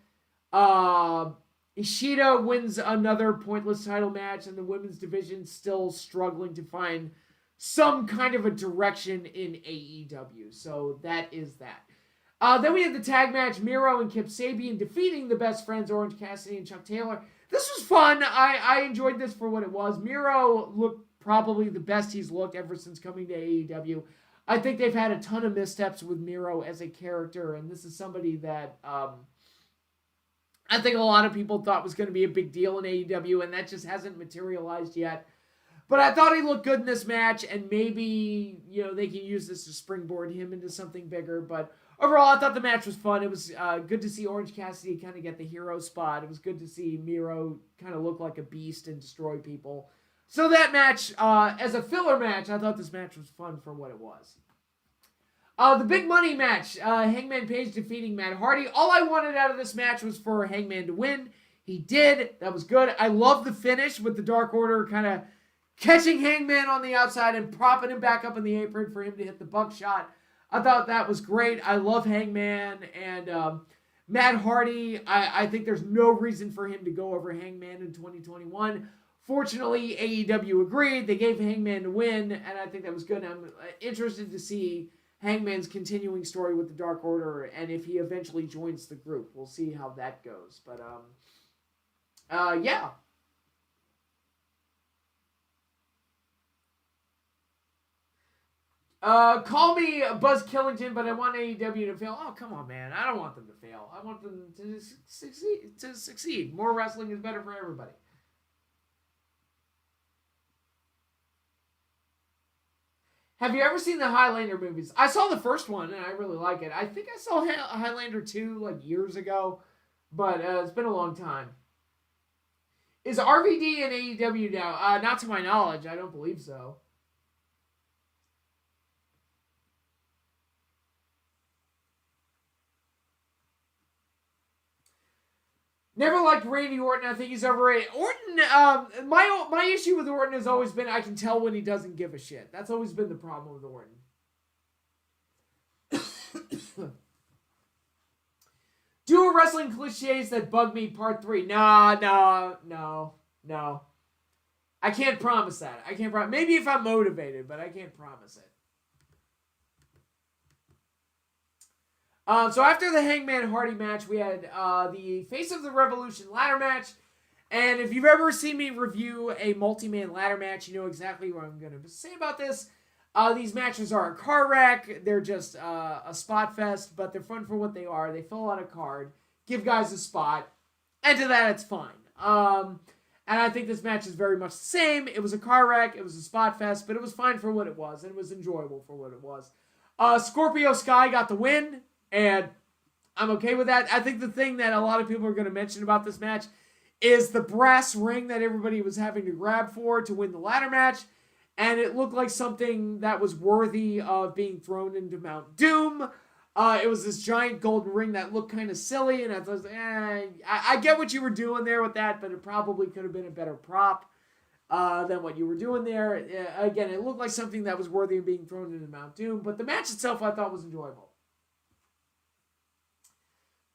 Ishida wins another pointless title match, and the women's division still struggling to find some kind of a direction in AEW. So that is that. Then we had the tag match, Miro and Kip Sabian defeating the Best Friends, Orange Cassidy and Chuck Taylor. This was fun. I enjoyed this for what it was. Miro looked probably the best he's looked ever since coming to AEW. I think they've had a ton of missteps with Miro as a character, and this is somebody that I think a lot of people thought was going to be a big deal in AEW, and that just hasn't materialized yet. But I thought he looked good in this match, and maybe, they can use this to springboard him into something bigger. But overall, I thought the match was fun. It was good to see Orange Cassidy kind of get the hero spot. It was good to see Miro kind of look like a beast and destroy people. So that match, as a filler match, I thought this match was fun for what it was. The big money match, Hangman Page defeating Matt Hardy. All I wanted out of this match was for Hangman to win. He did. That was good. I love the finish with the Dark Order kind of catching Hangman on the outside and propping him back up in the apron for him to hit the buckshot. I thought that was great. I love Hangman and Matt Hardy. I think there's no reason for him to go over Hangman in 2021. Fortunately, AEW agreed. They gave Hangman the win, and I think that was good. I'm interested to see Hangman's continuing story with the Dark Order and if he eventually joins the group. We'll see how that goes. But, yeah. Call me Buzz Killington, but I want AEW to fail. Oh, come on, man. I don't want them to fail. I want them to succeed. More wrestling is better for everybody. Have you ever seen the Highlander movies? I saw the first one, and I really like it. I think I saw Highlander 2 like years ago, but it's been a long time. Is RVD in AEW now? Not to my knowledge. I don't believe so. Never liked Randy Orton. I think he's overrated. Orton, my issue with Orton has always been I can tell when he doesn't give a shit. That's always been the problem with Orton. Dual wrestling cliches that bug me, part 3. No. I can't promise that. I can't promise. Maybe if I'm motivated, but I can't promise it. So after the Hangman Hardy match, we had the Face of the Revolution ladder match. And if you've ever seen me review a multi-man ladder match, you know exactly what I'm going to say about this. These matches are a car wreck. They're just a spot fest, but they're fun for what they are. They fill out a card, give guys a spot, and to that, it's fine. And I think this match is very much the same. It was a car wreck. It was a spot fest, but it was fine for what it was, and it was enjoyable for what it was. Scorpio Sky got the win. And I'm okay with that. I think the thing that a lot of people are going to mention about this match is the brass ring that everybody was having to grab for to win the ladder match. And it looked like something that was worthy of being thrown into Mount Doom. It was this giant golden ring that looked kind of silly. And I was I get what you were doing there with that, but it probably could have been a better prop than what you were doing there. Again, it looked like something that was worthy of being thrown into Mount Doom. But the match itself I thought was enjoyable.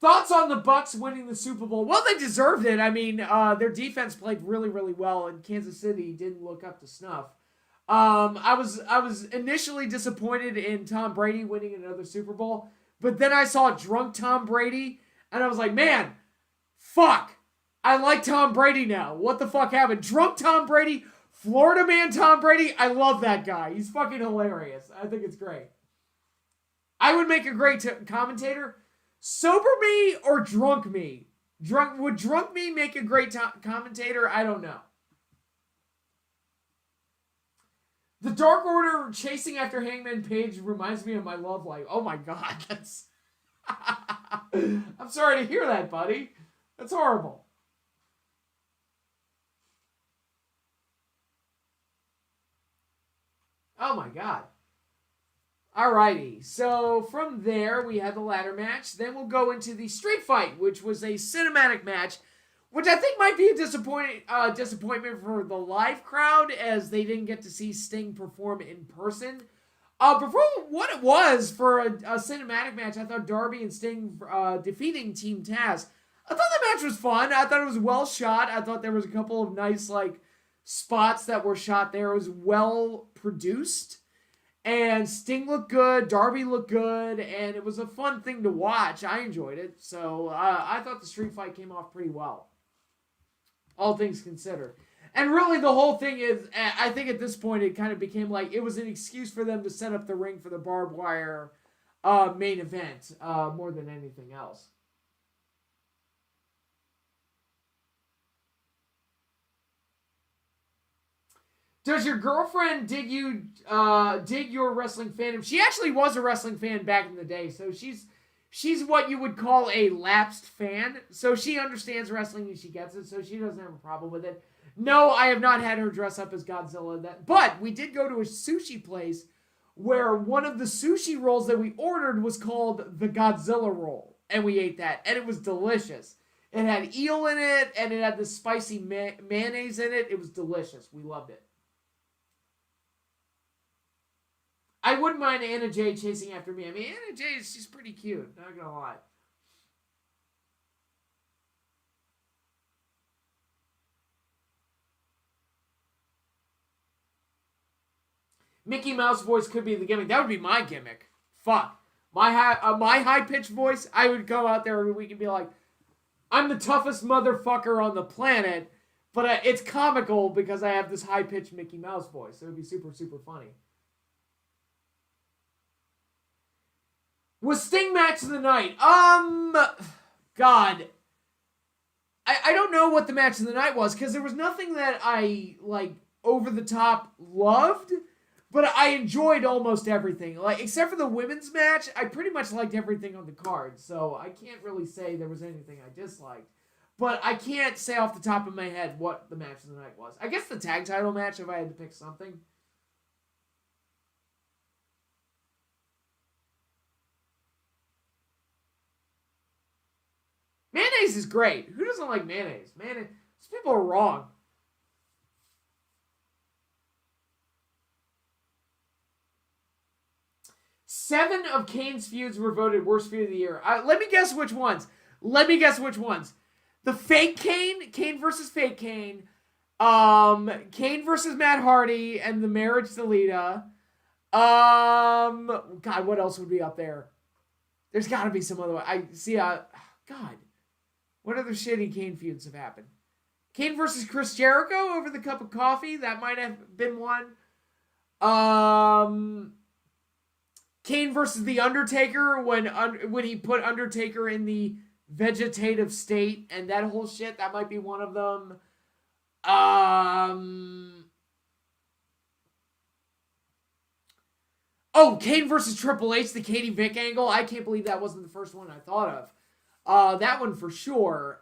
Thoughts on the Bucks winning the Super Bowl? Well, they deserved it. I mean, their defense played really, really well, and Kansas City didn't look up to snuff. I was initially disappointed in Tom Brady winning another Super Bowl, but then I saw drunk Tom Brady, and I was like, man, fuck. I like Tom Brady now. What the fuck happened? Drunk Tom Brady, Florida man Tom Brady. I love that guy. He's fucking hilarious. I think it's great. I would make a great commentator. Sober me or drunk me? Would drunk me make a great commentator? I don't know. The Dark Order chasing after Hangman Page reminds me of my love life. Oh my god, that's... I'm sorry to hear that, buddy. That's horrible. Oh my god. Alrighty, so from there we had the ladder match. Then we'll go into the street fight, which was a cinematic match, which I think might be a disappointment for the live crowd as they didn't get to see Sting perform in person. But for what it was for a cinematic match, I thought Darby and Sting defeating Team Taz. I thought the match was fun. I thought it was well shot. I thought there was a couple of nice spots that were shot there. It was well produced. And Sting looked good, Darby looked good, and it was a fun thing to watch. I enjoyed it. So I thought the street fight came off pretty well. All things considered. And really the whole thing is, I think at this point it kind of became like it was an excuse for them to set up the ring for the barbed wire main event more than anything else. Does your girlfriend dig your wrestling fandom? She actually was a wrestling fan back in the day, so she's what you would call a lapsed fan. So she understands wrestling and she gets it, so she doesn't have a problem with it. No, I have not had her dress up as Godzilla. But we did go to a sushi place where one of the sushi rolls that we ordered was called the Godzilla roll, and we ate that, and it was delicious. It had eel in it, and it had the spicy mayonnaise in it. It was delicious. We loved it. I wouldn't mind Anna Jay chasing after me. I mean, Anna Jay is just pretty cute. Not gonna lie. Mickey Mouse voice could be the gimmick. That would be my gimmick. Fuck. My high-pitched voice, I would go out there every week and be like, I'm the toughest motherfucker on the planet, but it's comical because I have this high-pitched Mickey Mouse voice. It would be super, super funny. Was Sting match of the night? God. I don't know what the match of the night was, because there was nothing that I, like, over the top loved. But I enjoyed almost everything. Like, except for the women's match, I pretty much liked everything on the card. So I can't really say there was anything I disliked. But I can't say off the top of my head what the match of the night was. I guess the tag title match, if I had to pick something. Mayonnaise is great. Who doesn't like mayonnaise? Mayonnaise. These people are wrong. 7 of Kane's feuds were voted worst feud of the year. Let me guess which ones. The fake Kane, Kane versus fake Kane, Kane versus Matt Hardy, and the marriage to Lita. God, what else would be up there? There's got to be some other one. God, what other shitty Kane feuds have happened? Kane versus Chris Jericho over the cup of coffee. That might have been one. Kane versus The Undertaker when he put Undertaker in the vegetative state and that whole shit. That might be one of them. Kane versus Triple H, the Katie Vick angle. I can't believe that wasn't the first one I thought of. That one for sure.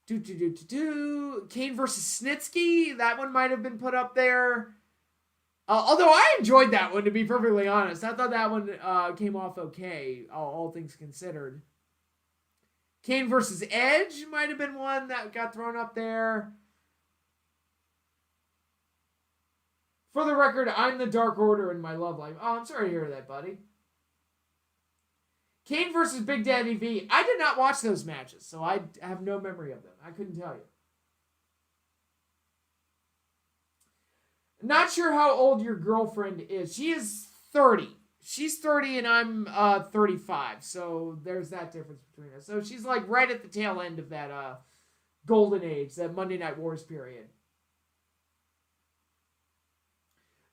Kane versus Snitsky. That one might have been put up there. Although I enjoyed that one, to be perfectly honest. I thought that one came off okay, all things considered. Kane versus Edge might have been one that got thrown up there. For the record, I'm the Dark Order in my love life. Oh, I'm sorry to hear that, buddy. Kane versus Big Daddy V. I did not watch those matches, so I have no memory of them. I couldn't tell you. Not sure how old your girlfriend is. She is 30. She's 30 and I'm 35. So there's that difference between us. So she's like right at the tail end of that golden age, that Monday Night Wars period.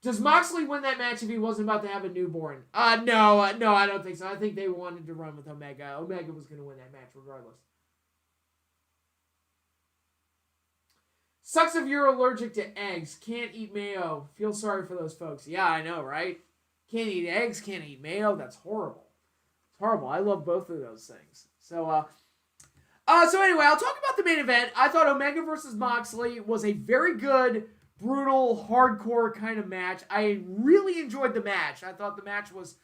Does Moxley win that match if he wasn't about to have a newborn? No, I don't think so. I think they wanted to run with Omega. Omega was going to win that match regardless. Sucks if you're allergic to eggs. Can't eat mayo. Feel sorry for those folks. Yeah, I know, right? Can't eat eggs, can't eat mayo. That's horrible. It's horrible. I love both of those things. So anyway, I'll talk about the main event. I thought Omega versus Moxley was a very good, brutal, hardcore kind of match. I really enjoyed the match. I thought the match was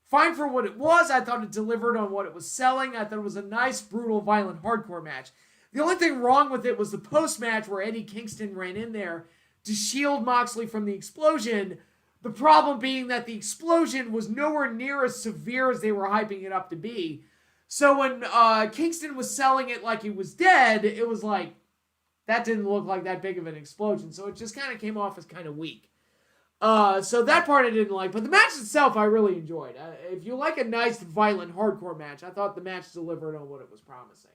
fine for what it was. I thought it delivered on what it was selling. I thought it was a nice, brutal, violent, hardcore match. The only thing wrong with it was the post-match where Eddie Kingston ran in there to shield Moxley from the explosion. The problem being that the explosion was nowhere near as severe as they were hyping it up to be. So when Kingston was selling it like he was dead, it was like, that didn't look like that big of an explosion. So it just kind of came off as kind of weak. So that part I didn't like. But the match itself I really enjoyed. If you like a nice, violent, hardcore match, I thought the match delivered on what it was promising.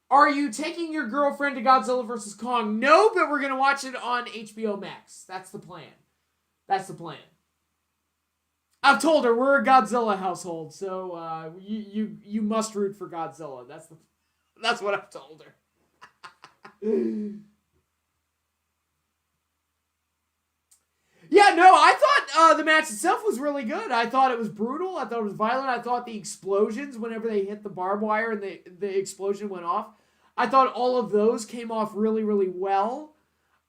Are you taking your girlfriend to Godzilla vs. Kong? No, but we're going to watch it on HBO Max. That's the plan. I've told her we're a Godzilla household, so you must root for Godzilla. That's what I've told her. Yeah, no, I thought the match itself was really good. I thought it was brutal. I thought it was violent. I thought the explosions, whenever they hit the barbed wire and the explosion went off, I thought all of those came off really, really well.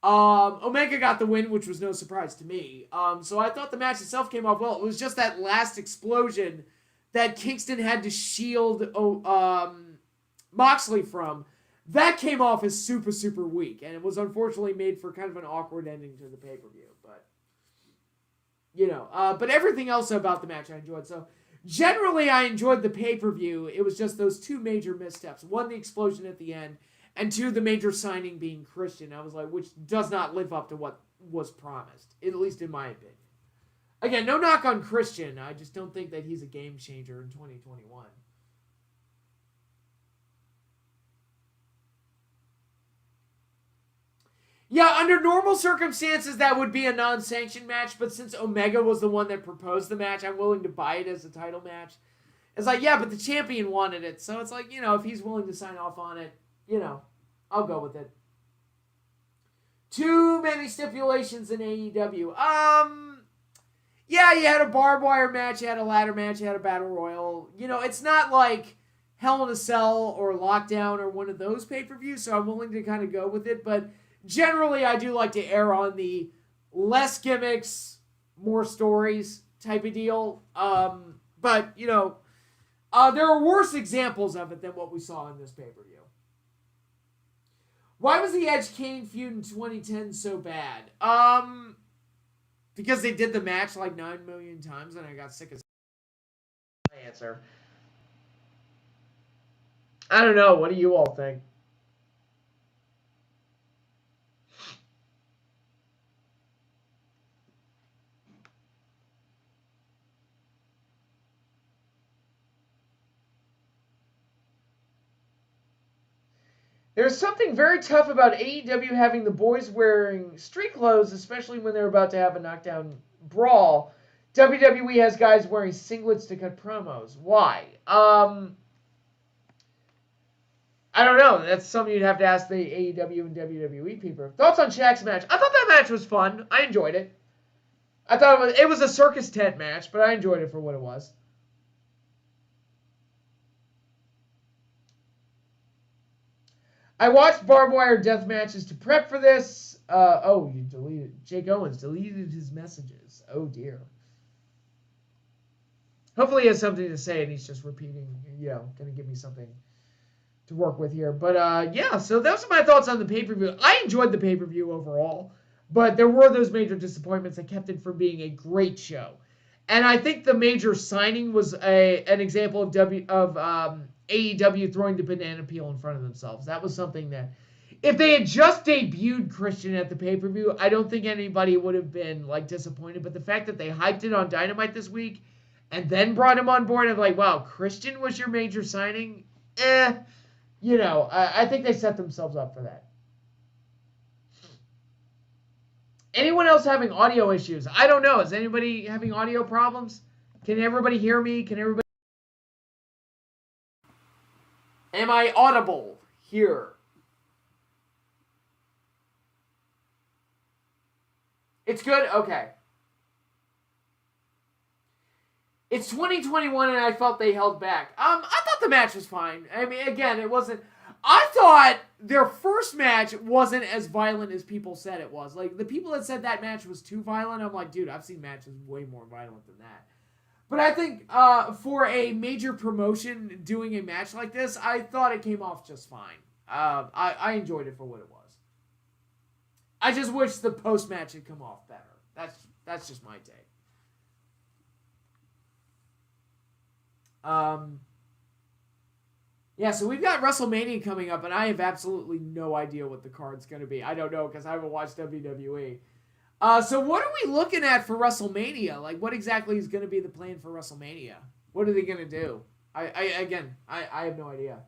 Omega got the win, which was no surprise to me. So I thought the match itself came off well. It was just that last explosion that Kingston had to shield Moxley from. That came off as super, super weak, and it was unfortunately made for kind of an awkward ending to the pay-per-view. But, but everything else about the match I enjoyed. So generally, I enjoyed the pay-per-view. It was just those two major missteps. One, the explosion at the end, and two, the major signing being Christian. I was like, which does not live up to what was promised, at least in my opinion. Again, no knock on Christian. I just don't think that he's a game changer in 2021. Yeah, under normal circumstances, that would be a non-sanctioned match, but since Omega was the one that proposed the match, I'm willing to buy it as a title match. It's like, yeah, but the champion wanted it, so it's like, if he's willing to sign off on it, I'll go with it. Too many stipulations in AEW. Yeah, you had a barbed wire match, you had a ladder match, you had a battle royal. It's not like Hell in a Cell or Lockdown or one of those pay-per-views, so I'm willing to kind of go with it, but generally, I do like to err on the less gimmicks, more stories type of deal. But, there are worse examples of it than what we saw in this pay-per-view. Why was the Edge-Kane feud in 2010 so bad? Because they did the match like 9 million times and I got sick of my answer. I don't know. What do you all think? There's something very tough about AEW having the boys wearing street clothes, especially when they're about to have a knockdown brawl. WWE has guys wearing singlets to cut promos. Why? I don't know. That's something you'd have to ask the AEW and WWE people. Thoughts on Shaq's match? I thought that match was fun. I enjoyed it. I thought it was a circus tent match, but I enjoyed it for what it was. I watched barbed wire death matches to prep for this. You deleted. Jake Owens deleted his messages. Oh, dear. Hopefully he has something to say and he's just repeating, going to give me something to work with here. But, so those are my thoughts on the pay-per-view. I enjoyed the pay-per-view overall, but there were those major disappointments that kept it from being a great show. And I think the major signing was an example of AEW throwing the banana peel in front of themselves. That was something that, if they had just debuted Christian at the pay-per-view, I don't think anybody would have been disappointed. But the fact that they hyped it on Dynamite this week and then brought him on board and wow, Christian was your major signing? I think they set themselves up for that. Anyone else having audio issues? I don't know. Is anybody having audio problems? Can everybody hear me? Am I audible here? It's good? Okay. It's 2021 and I felt they held back. I thought the match was fine. I mean, again, it wasn't... I thought their first match wasn't as violent as people said it was. The people that said that match was too violent, I'm like, dude, I've seen matches way more violent than that. But I think for a major promotion doing a match like this, I thought it came off just fine. I enjoyed it for what it was. I just wish the post-match had come off better. That's just my take. So we've got WrestleMania coming up, and I have absolutely no idea what the card's going to be. I don't know because I haven't watched WWE. So what are we looking at for WrestleMania? What exactly is going to be the plan for WrestleMania? What are they going to do? I have no idea.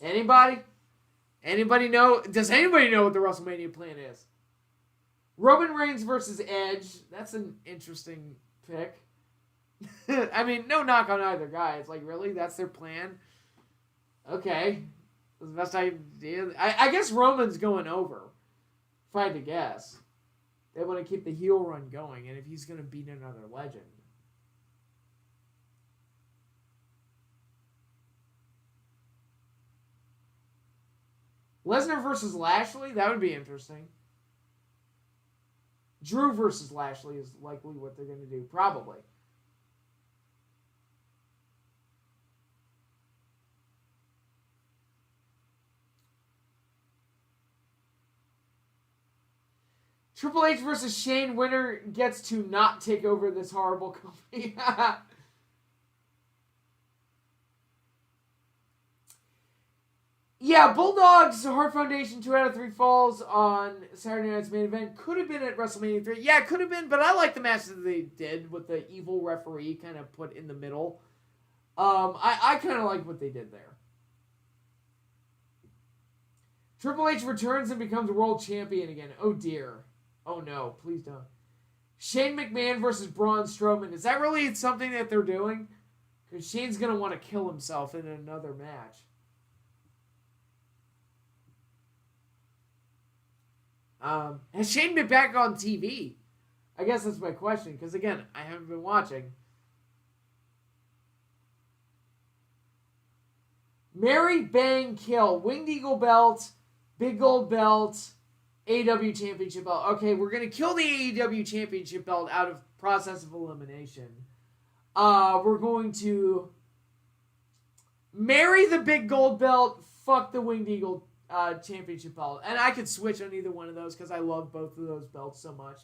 Anybody? Anybody know? Does anybody know what the WrestleMania plan is? Roman Reigns versus Edge. That's an interesting pick. I mean, no knock on either guy. It's really? That's their plan? Okay. That's the best idea. I guess Roman's going over, if I had to guess. They want to keep the heel run going, and if he's going to beat another legend. Lesnar versus Lashley? That would be interesting. Drew versus Lashley is likely what they're going to do. Probably. Triple H versus Shane. Winner gets to not take over this horrible company. Yeah, Bulldogs, Heart Foundation, 2 out of 3 falls on Saturday night's main event. Could have been at WrestleMania 3. Yeah, it could have been, but I like the match that they did with the evil referee kind of put in the middle. I kind of like what they did there. Triple H returns and becomes world champion again. Oh, dear. Oh, no. Please don't. Shane McMahon versus Braun Strowman. Is that really something that they're doing? Because Shane's going to want to kill himself in another match. Has Shane been back on TV? I guess that's my question, because again, I haven't been watching. Mary Bang Kill. Winged Eagle belt, big gold belt, AEW Championship belt. Okay, we're going to kill the AEW Championship belt out of process of elimination. We're going to marry the big gold belt, fuck the Winged Eagle Championship belt. And I could switch on either one of those because I love both of those belts so much.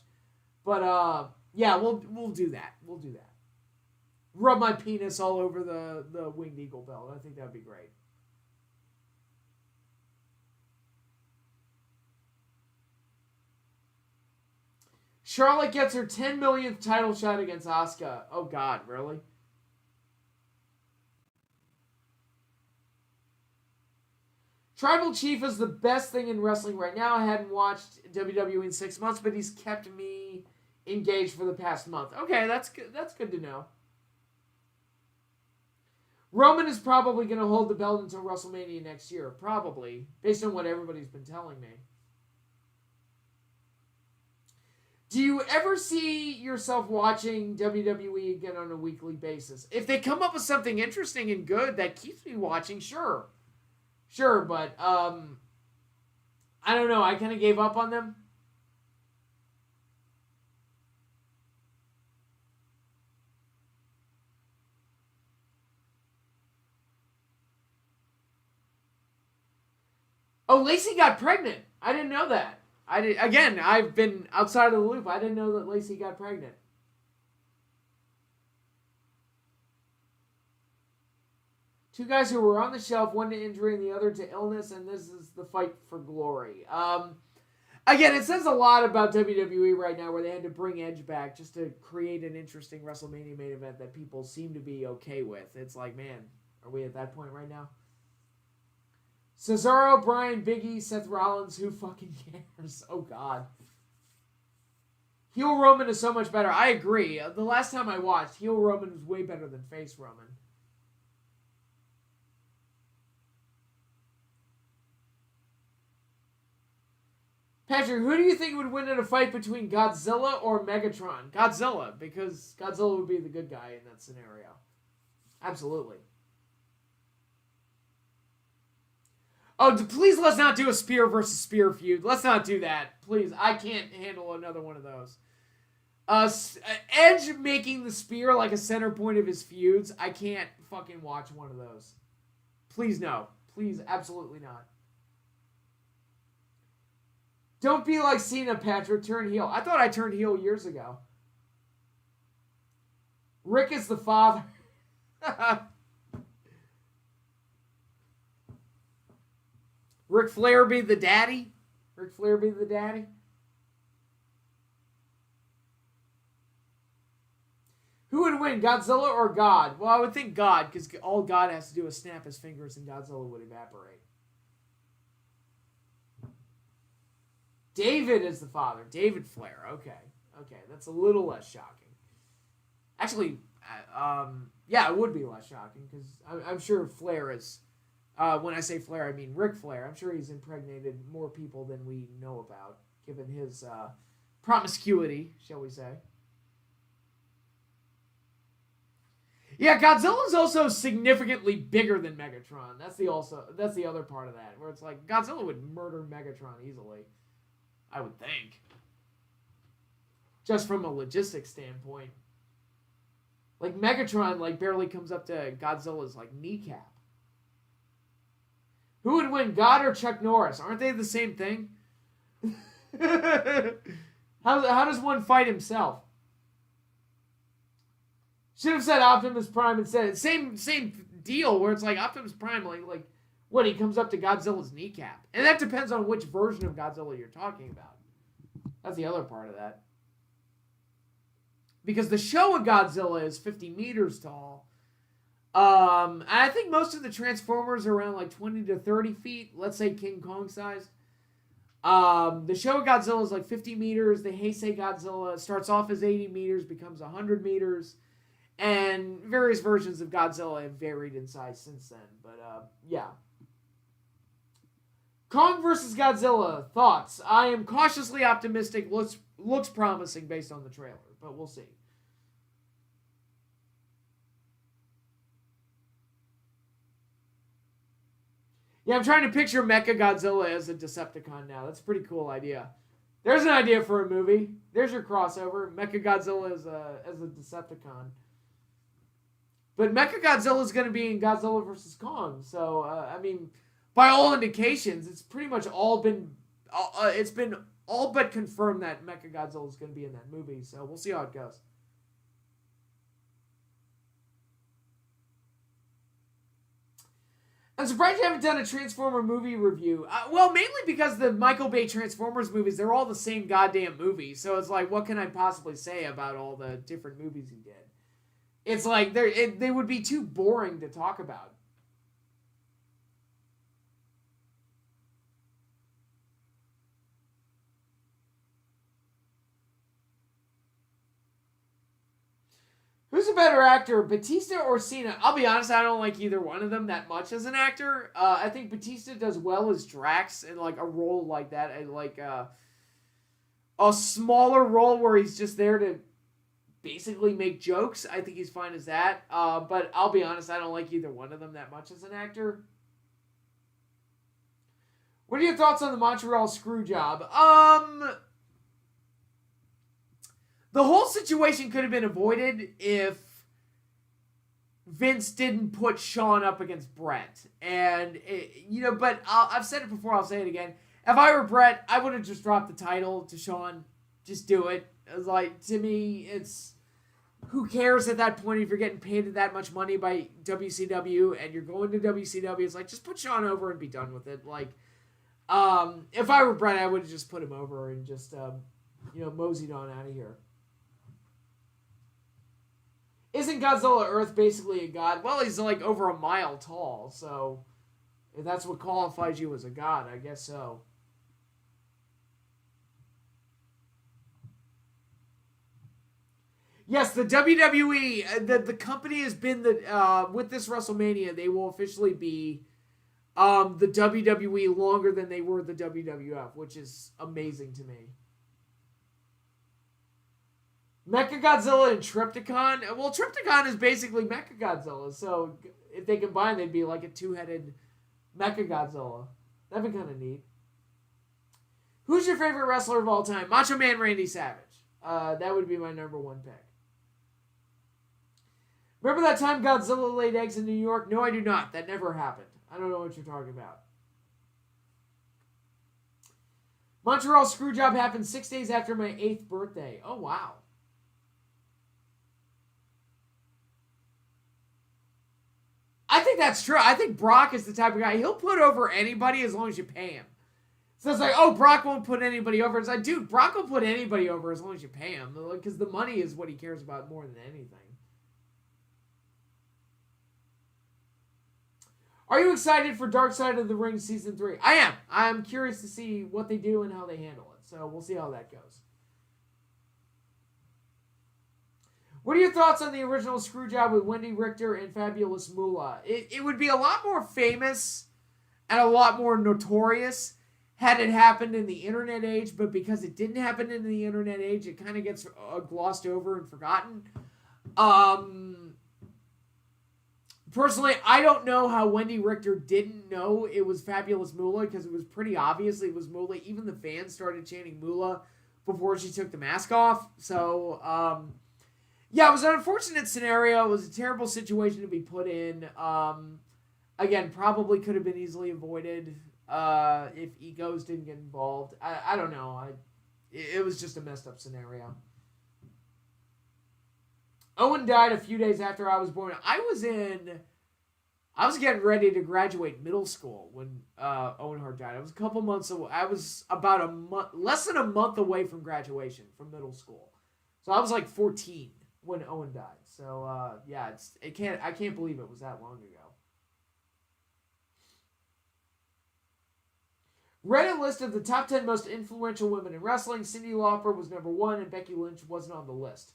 But yeah, we'll do that. We'll do that. Rub my penis all over the Winged Eagle belt. I think that'd be great. Charlotte gets her 10 millionth title shot against Asuka. Oh God, really? Tribal Chief is the best thing in wrestling right now. I hadn't watched WWE in 6 months, but he's kept me engaged for the past month. Okay, that's good. That's good to know. Roman is probably going to hold the belt until WrestleMania next year. Probably. Based on what everybody's been telling me. Do you ever see yourself watching WWE again on a weekly basis? If they come up with something interesting and good that keeps me watching, sure. Sure, but I don't know. I kind of gave up on them. Oh, Lacey got pregnant. I didn't know that. Again, I've been outside of the loop. I didn't know that Lacey got pregnant. Two guys who were on the shelf, one to injury and the other to illness, and this is the fight for glory. Again, it says a lot about WWE right now where they had to bring Edge back just to create an interesting WrestleMania main event that people seem to be okay with. It's like, man, are we at that point right now? Cesaro, Bryan, Big E, Seth Rollins, who fucking cares? Oh, God. Heel Roman is so much better. I agree. The last time I watched, heel Roman was way better than face Roman. Patrick, who do you think would win in a fight between Godzilla or Megatron? Godzilla, because Godzilla would be the good guy in that scenario. Absolutely. Oh, please let's not do a spear versus spear feud. Let's not do that. Please, I can't handle another one of those. Edge making the spear like a center point of his feuds. I can't fucking watch one of those. Please no. Please, absolutely not. Don't be like Cena, Patrick. Turn heel. I thought I turned heel years ago. Rick is the father. Ric Flair be the daddy? Ric Flair be the daddy? Who would win, Godzilla or God? Well, I would think God, because all God has to do is snap his fingers and Godzilla would evaporate. David is the father. David Flair. Okay. Okay, that's a little less shocking. Actually, yeah, it would be less shocking, because I'm sure Flair is... when I say Flair, I mean Ric Flair. I'm sure he's impregnated more people than we know about, given his promiscuity, shall we say. Yeah, Godzilla's also significantly bigger than Megatron. That's the other part of that, where it's like Godzilla would murder Megatron easily, I would think. Just from a logistics standpoint. Like Megatron barely comes up to Godzilla's kneecap. Who would win, God or Chuck Norris? Aren't they the same thing? How does one fight himself? Should have said Optimus Prime instead. Same deal where it's like Optimus Prime, what, he comes up to Godzilla's kneecap. And that depends on which version of Godzilla you're talking about. That's the other part of that. Because the Showa Godzilla is 50 meters tall. And I think most of the Transformers are around 20 to 30 feet. Let's say King Kong size. The Showa Godzilla is 50 meters. The Heisei Godzilla starts off as 80 meters, becomes 100 meters. And various versions of Godzilla have varied in size since then. But, yeah. Kong versus Godzilla. Thoughts? I am cautiously optimistic. Looks promising based on the trailer. But we'll see. Yeah, I'm trying to picture Mechagodzilla as a Decepticon now. That's a pretty cool idea. There's an idea for a movie. There's your crossover. Mechagodzilla as a Decepticon. But Mechagodzilla is going to be in Godzilla vs. Kong. So, by all indications, it's pretty much all been... it's been all but confirmed that Mechagodzilla is going to be in that movie. So, we'll see how it goes. I'm surprised you haven't done a Transformer movie review. Well, mainly because the Michael Bay Transformers movies, they're all the same goddamn movie. So it's what can I possibly say about all the different movies he did? It's they would be too boring to talk about. Who's a better actor, Batista or Cena? I'll be honest, I don't like either one of them that much as an actor. I think Batista does well as Drax in a role like that, and a smaller role where he's just there to basically make jokes. I think he's fine as that. But I'll be honest, I don't like either one of them that much as an actor. What are your thoughts on the Montreal screw job? The whole situation could have been avoided if Vince didn't put Shawn up against Brett. And, but I've said it before, I'll say it again. If I were Brett, I would have just dropped the title to Shawn. Just do it. It's to me, it's... Who cares at that point if you're getting paid that much money by WCW and you're going to WCW? It's just put Shawn over and be done with it. If I were Brett, I would have just put him over and just, moseyed on out of here. Isn't Godzilla Earth basically a god? Well, he's over a mile tall, so if that's what qualifies you as a god, I guess so. Yes, the WWE, the company has been with this WrestleMania, they will officially be the WWE longer than they were the WWF, which is amazing to me. Mechagodzilla and Trypticon. Well, Trypticon is basically Mechagodzilla, so if they combine, they'd be like a two-headed Mechagodzilla. That'd be kind of neat. Who's your favorite wrestler of all time? Macho Man Randy Savage. That would be my number one pick. Remember that time Godzilla laid eggs in New York? No, I do not. That never happened. I don't know what you're talking about. Montreal Screwjob happened 6 days after my 8th birthday. Oh, wow. I think that's true. I think Brock is the type of guy, he'll put over anybody as long as you pay him. So it's Brock won't put anybody over. It's dude, Brock will put anybody over as long as you pay him. Because the money is what he cares about more than anything. Are you excited for Dark Side of the Ring Season 3? I am. I'm curious to see what they do and how they handle it. So we'll see how that goes. What are your thoughts on the original Screwjob with Wendy Richter and Fabulous Moolah? It would be a lot more famous and a lot more notorious had it happened in the internet age, but because it didn't happen in the internet age, it kind of gets glossed over and forgotten. Personally, I don't know how Wendy Richter didn't know it was Fabulous Moolah, because it was pretty obviously it was Moolah. Even the fans started chanting Moolah before she took the mask off. So, yeah, it was an unfortunate scenario. It was a terrible situation to be put in. Again, probably could have been easily avoided if egos didn't get involved. I don't know. It was just a messed up scenario. Owen died a few days after I was born. I was getting ready to graduate middle school when Owen Hart died. I was a couple months away. I was about less than a month away from graduation from middle school. So I was like 14 when Owen died. So yeah, I can't believe it was that long ago. Reddit list of the top 10 most influential women in wrestling. Cyndi Lauper was number 1, and Becky Lynch wasn't on the list.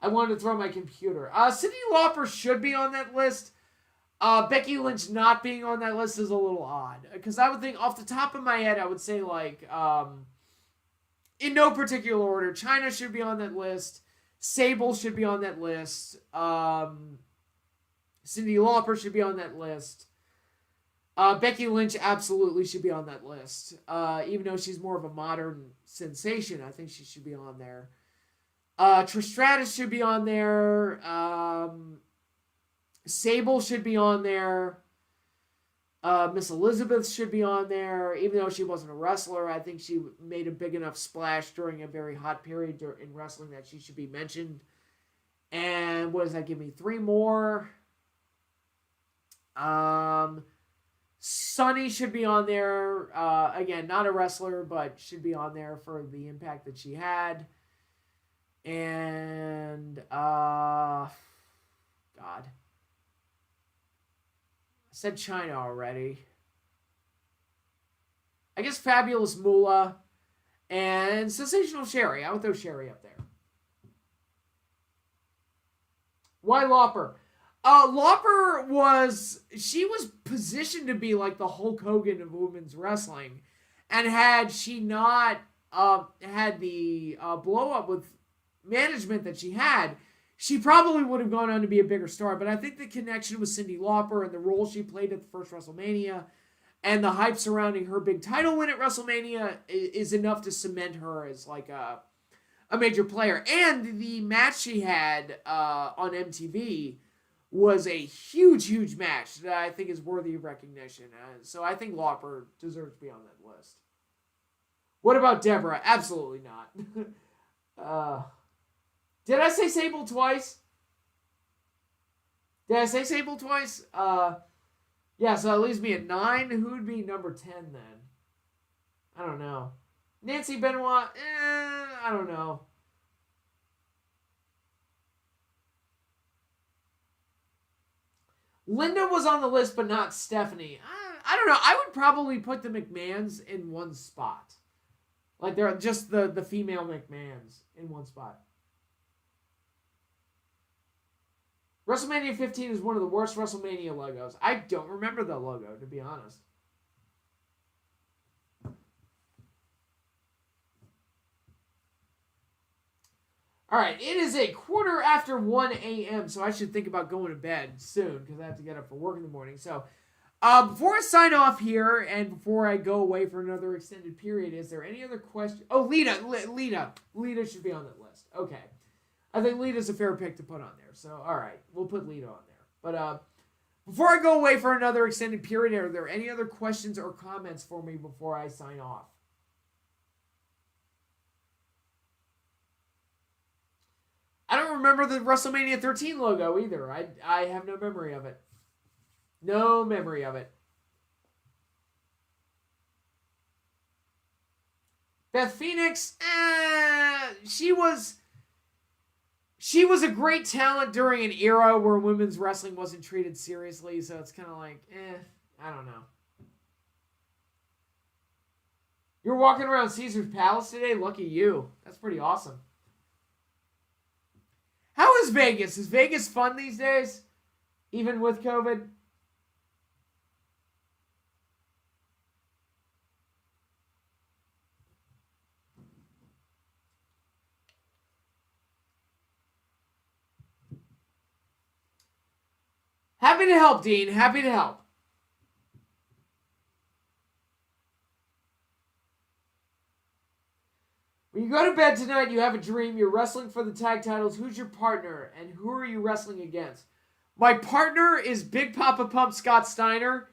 I wanted to throw my computer. Cyndi Lauper should be on that list. Becky Lynch not being on that list is a little odd. Because I would think, off the top of my head, I would say, like, in no particular order, Chyna should be on that list. Sable should be on that list. Cyndi Lauper should be on that list. Becky Lynch absolutely should be on that list. Even though she's more of a modern sensation, I think she should be on there. Trish Stratus should be on there. Sable should be on there. Miss Elizabeth should be on there. Even though she wasn't a wrestler, I think she made a big enough splash during a very hot period in wrestling that she should be mentioned. And what does that give me? 3 more. Sunny should be on there. Again, not a wrestler, but should be on there for the impact that she had. And, God. I said Chyna already. I guess Fabulous Moolah and Sensational Sherry. I would throw Sherry up there. Why Lauper? Lauper was positioned to be like the Hulk Hogan of women's wrestling. And had she not had the blow up with management that she had, she probably would have gone on to be a bigger star. But I think the connection with Cyndi Lauper and the role she played at the first WrestleMania and the hype surrounding her big title win at WrestleMania is enough to cement her as like a major player. And the match she had on MTV was a huge match that I think is worthy of recognition. So I think Lauper deserves to be on that list. What about Deborah? Absolutely not. Did I say Sable twice? Yeah, so that leaves me at 9. Who would be number 10 then? I don't know. Nancy Benoit? I don't know. Linda was on the list, but not Stephanie. I don't know. I would probably put the McMahons in one spot. Like, they're just the female McMahons in one spot. WrestleMania 15 is one of the worst WrestleMania logos. I don't remember the logo, to be honest. All right, it is a 1:15 a.m., so I should think about going to bed soon because I have to get up for work in the morning. So, before I sign off here and before I go away for another extended period, is there any other question? Oh, Lita should be on that list. Okay. I think Lita's a fair pick to put on there. So, all right, we'll put Lita on there. But before I go away for another extended period, are there any other questions or comments for me before I sign off? I don't remember the WrestleMania 13 logo either. I have no memory of it. No memory of it. Beth Phoenix, she was a great talent during an era where women's wrestling wasn't treated seriously, so it's kind of like, I don't know. You're walking around Caesar's Palace today? Lucky you. That's pretty awesome. How is Vegas? Is Vegas fun these days? Even with COVID? Happy to help, Dean. Happy to help. When you go to bed tonight, you have a dream. You're wrestling for the tag titles. Who's your partner, and who are you wrestling against? My partner is Big Papa Pump Scott Steiner,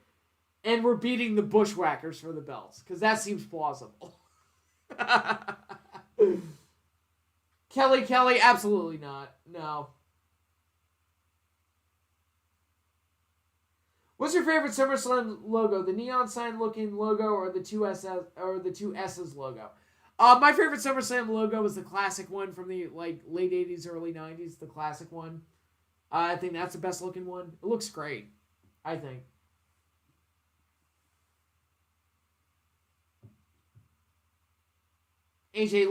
and we're beating the Bushwhackers for the belts, because that seems plausible. Kelly, absolutely not. No. What's your favorite SummerSlam logo? The neon sign looking logo or the two S's logo? My favorite SummerSlam logo was the classic one from the late 80s, early 90s, the classic one. I think that's the best looking one. It looks great, I think. AJ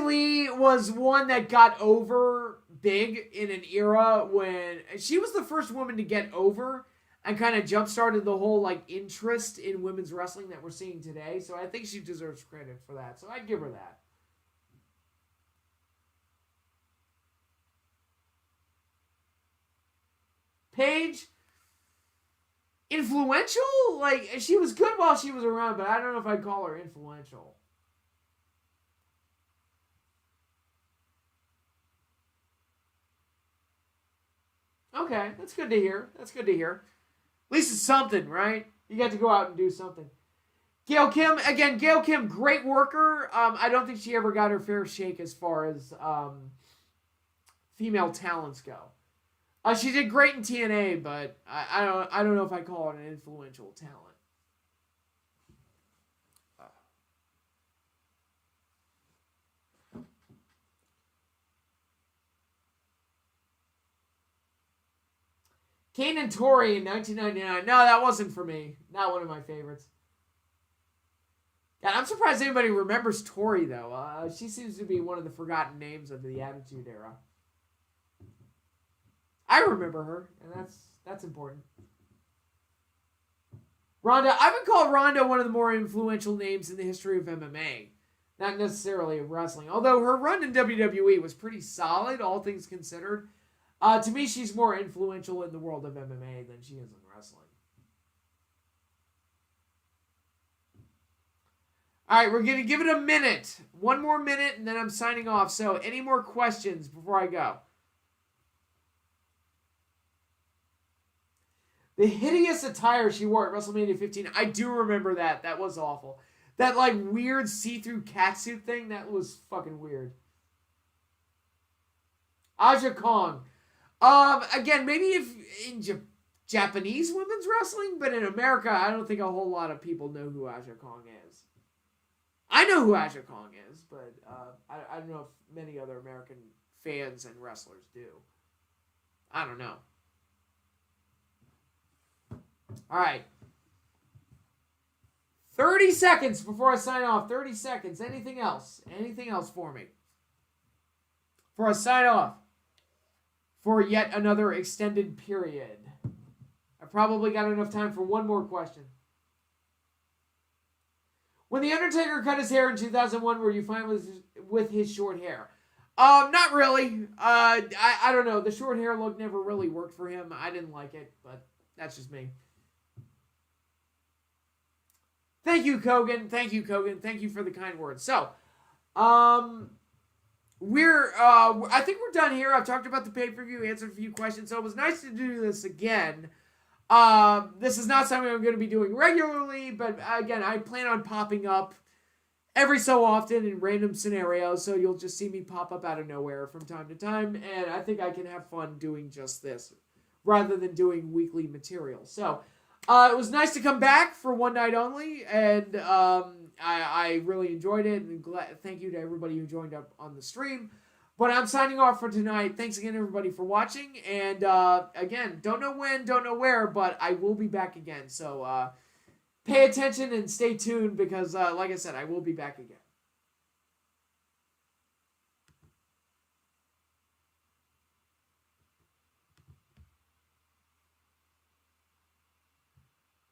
Lee was one that got over big in an era when she was the first woman to get over and kind of jump-started the whole interest in women's wrestling that we're seeing today. So I think she deserves credit for that. So I'd give her that. Paige, influential? She was good while she was around, but I don't know if I'd call her influential. Okay, that's good to hear. At least it's something, right? You got to go out and do something. Gail Kim, great worker. I don't think she ever got her fair shake as far as female talents go. She did great in TNA, but I don't know if I call it an influential talent. Kane and Tori in 1999. No, that wasn't for me. Not one of my favorites. God, I'm surprised anybody remembers Tori, though. She seems to be one of the forgotten names of the Attitude Era. I remember her, and that's important. Ronda. I would call Ronda one of the more influential names in the history of MMA. Not necessarily of wrestling. Although her run in WWE was pretty solid, all things considered. To me, she's more influential in the world of MMA than she is in wrestling. All right, we're going to give it a minute. One more minute, and then I'm signing off. So, any more questions before I go? The hideous attire she wore at WrestleMania 15. I do remember that. That was awful. That, weird see-through catsuit thing, that was fucking weird. Aja Kong. Again, maybe if in Japanese women's wrestling, but in America, I don't think a whole lot of people know who Aja Kong is. I know who Aja Kong is, but I don't know if many other American fans and wrestlers do. I don't know. All right. 30 seconds before I sign off. 30 seconds. Anything else? Anything else for me? Before I sign off. For yet another extended period. I probably got enough time for one more question. When The Undertaker cut his hair in 2001, were you fine with his short hair? Not really. I don't know. The short hair look never really worked for him. I didn't like it, but that's just me. Thank you, Kogan. Thank you for the kind words. So, I think we're done here. I've talked about the pay-per-view, answered a few questions, so it was nice to do this again. This is not something I'm going to be doing regularly, but again, I plan on popping up every so often in random scenarios, so you'll just see me pop up out of nowhere from time to time, and I think I can have fun doing just this, rather than doing weekly material. So, it was nice to come back for one night only, and I really enjoyed it, and thank you to everybody who joined up on the stream. But I'm signing off for tonight. Thanks again, everybody, for watching. And again, don't know when, don't know where, but I will be back again. So pay attention and stay tuned because, like I said, I will be back again.